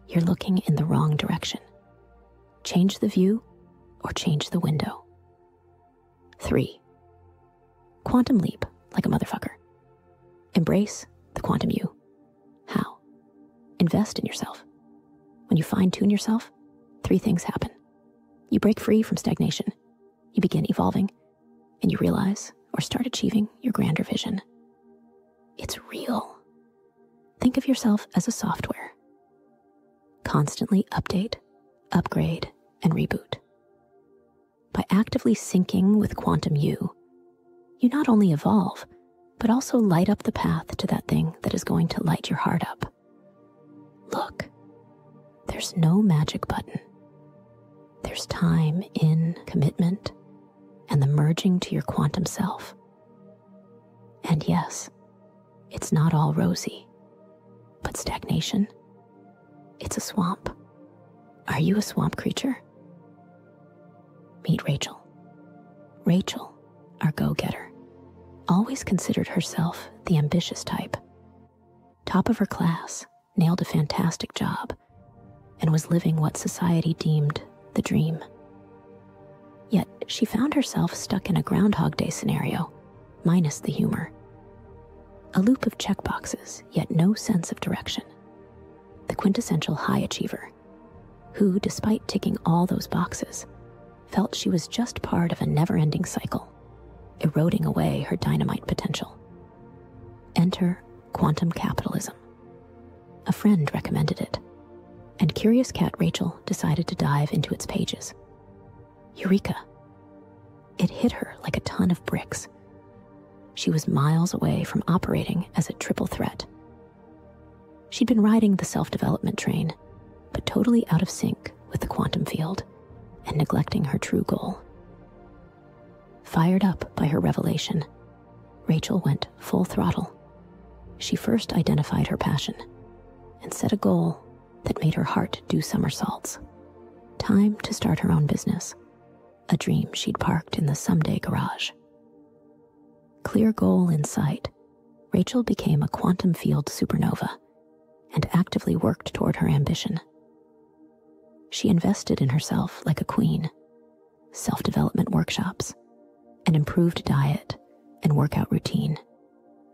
you're looking in the wrong direction. Change the view or change the window. 3, quantum leap like a motherfucker. Embrace the quantum you. How? Invest in yourself. When you fine-tune yourself, 3 things happen. You break free from stagnation, you begin evolving, and you realize or start achieving your grander vision. It's real. Think of yourself as a software. Constantly update, upgrade, and reboot. By actively syncing with quantum you not only evolve, but also light up the path to that thing that is going to light your heart up. Look, there's no magic button. There's time in commitment and the merging to your quantum self. And yes, It's not all rosy, but stagnation, it's a swamp. Are you a swamp creature? Meet Rachel. Rachel, our go-getter, always considered herself the ambitious type. Top of her class, nailed a fantastic job, and was living what society deemed the dream. Yet she found herself stuck in a Groundhog Day scenario, minus the humor. A loop of checkboxes, yet no sense of direction. The quintessential high achiever, who, despite ticking all those boxes, felt she was just part of a never-ending cycle, eroding away her dynamite potential. Enter quantum capitalism. A friend recommended it, and curious cat Rachel decided to dive into its pages. Eureka! It hit her like a ton of bricks. She was miles away from operating as a triple threat. She'd been riding the self-development train, but totally out of sync with the quantum field and neglecting her true goal. Fired up by her revelation, Rachel went full throttle. She first identified her passion and set a goal that made her heart do somersaults. Time to start her own business, a dream she'd parked in the someday garage. Clear goal in sight, Rachel became a quantum field supernova and actively worked toward her ambition. She invested in herself like a queen, self-development workshops, an improved diet and workout routine,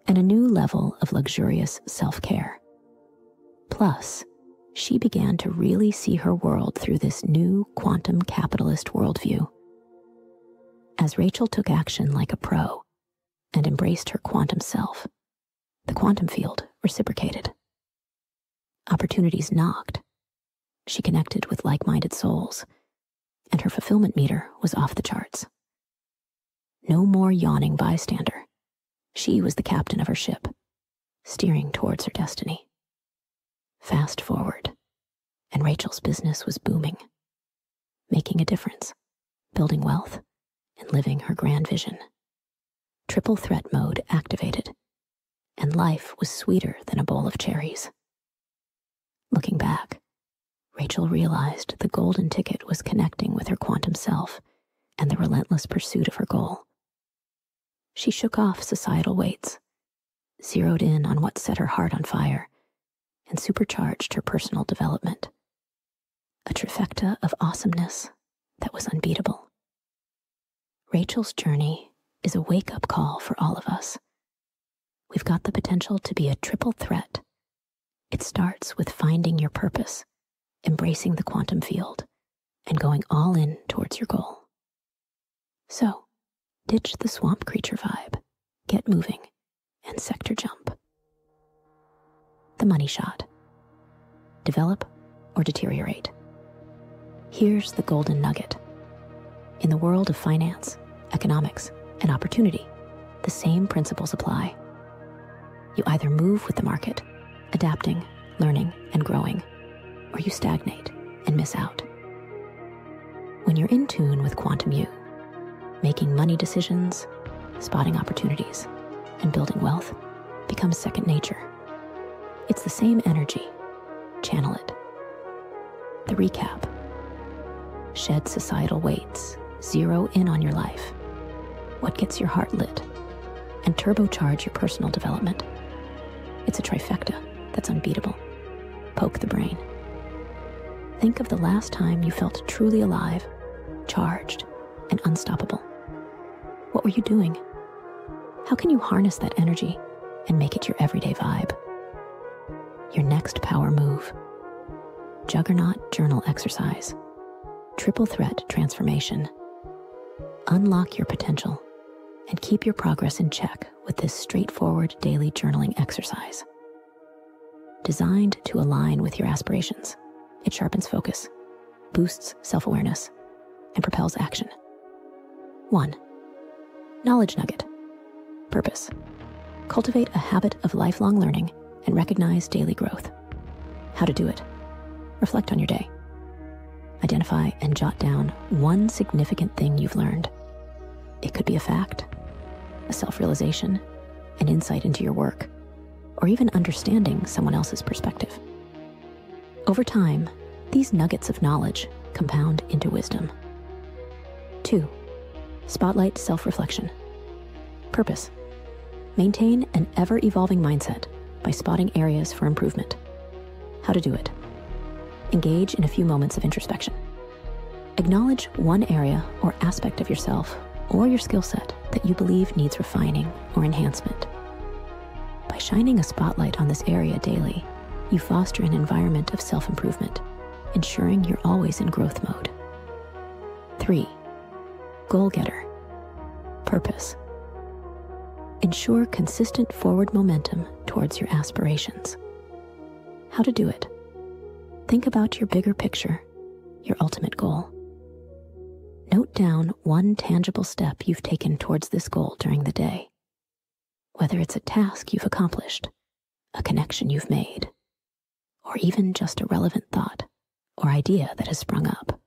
and a new level of luxurious self-care. Plus, she began to really see her world through this new quantum capitalist worldview. As Rachel took action like a pro and embraced her quantum self, the quantum field reciprocated. Opportunities knocked. She connected with like-minded souls, and her fulfillment meter was off the charts. No more yawning bystander. She was the captain of her ship, steering towards her destiny. Fast forward, and Rachel's business was booming, making a difference, building wealth, and living her grand vision. Triple threat mode activated, and life was sweeter than a bowl of cherries. Looking back, Rachel realized the golden ticket was connecting with her quantum self and the relentless pursuit of her goal. She shook off societal weights, zeroed in on what set her heart on fire, and supercharged her personal development. A trifecta of awesomeness that was unbeatable. Rachel's journey is a wake-up call for all of us. We've got the potential to be a triple threat. It starts with finding your purpose, embracing the quantum field, and going all in towards your goal. So, ditch the swamp creature vibe, get moving, and sector jump. The money shot. Develop or deteriorate. Here's the golden nugget. In the world of finance, economics, and opportunity, the same principles apply. You either move with the market, adapting, learning, and growing, or you stagnate and miss out. When you're in tune with quantum you, making money decisions, spotting opportunities, and building wealth becomes second nature. It's the same energy. Channel it. The recap. Shed societal weights, zero in on your life, what gets your heart lit, and turbocharge your personal development. It's a trifecta that's unbeatable. Poke the brain. Think of the last time you felt truly alive, charged, and unstoppable. What were you doing? How can you harness that energy and make it your everyday vibe? Your next power move. Juggernaut journal exercise. Triple threat transformation. Unlock your potential and keep your progress in check with this straightforward daily journaling exercise. Designed to align with your aspirations, it sharpens focus, boosts self-awareness, and propels action. 1. Knowledge nugget. Purpose. Cultivate a habit of lifelong learning and recognize daily growth. How to do it. Reflect on your day. Identify and jot down one significant thing you've learned. It could be a fact, a self-realization, an insight into your work, or even understanding someone else's perspective. Over time, these nuggets of knowledge compound into wisdom. 2. Spotlight self-reflection. Purpose. Maintain an ever-evolving mindset by spotting areas for improvement. How to do it. Engage in a few moments of introspection. Acknowledge one area or aspect of yourself or your skill set that you believe needs refining or enhancement. By shining a spotlight on this area daily, you foster an environment of self-improvement, ensuring you're always in growth mode. 3. Goal getter. Purpose. Ensure consistent forward momentum towards your aspirations. How to do it. Think about your bigger picture, your ultimate goal. Note down one tangible step you've taken towards this goal during the day. Whether it's a task you've accomplished, a connection you've made, or even just a relevant thought or idea that has sprung up.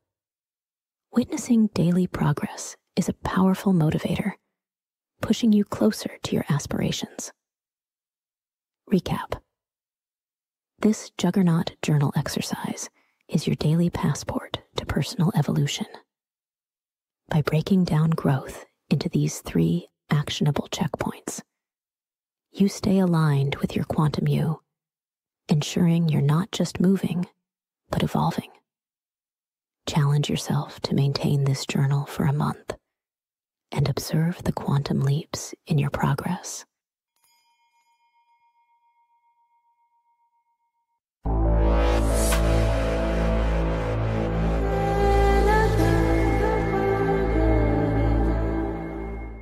Witnessing daily progress is a powerful motivator, pushing you closer to your aspirations. Recap. This juggernaut journal exercise is your daily passport to personal evolution. By breaking down growth into these 3 actionable checkpoints, you stay aligned with your quantum you, ensuring you're not just moving, but evolving. Challenge yourself to maintain this journal for a month and observe the quantum leaps in your progress.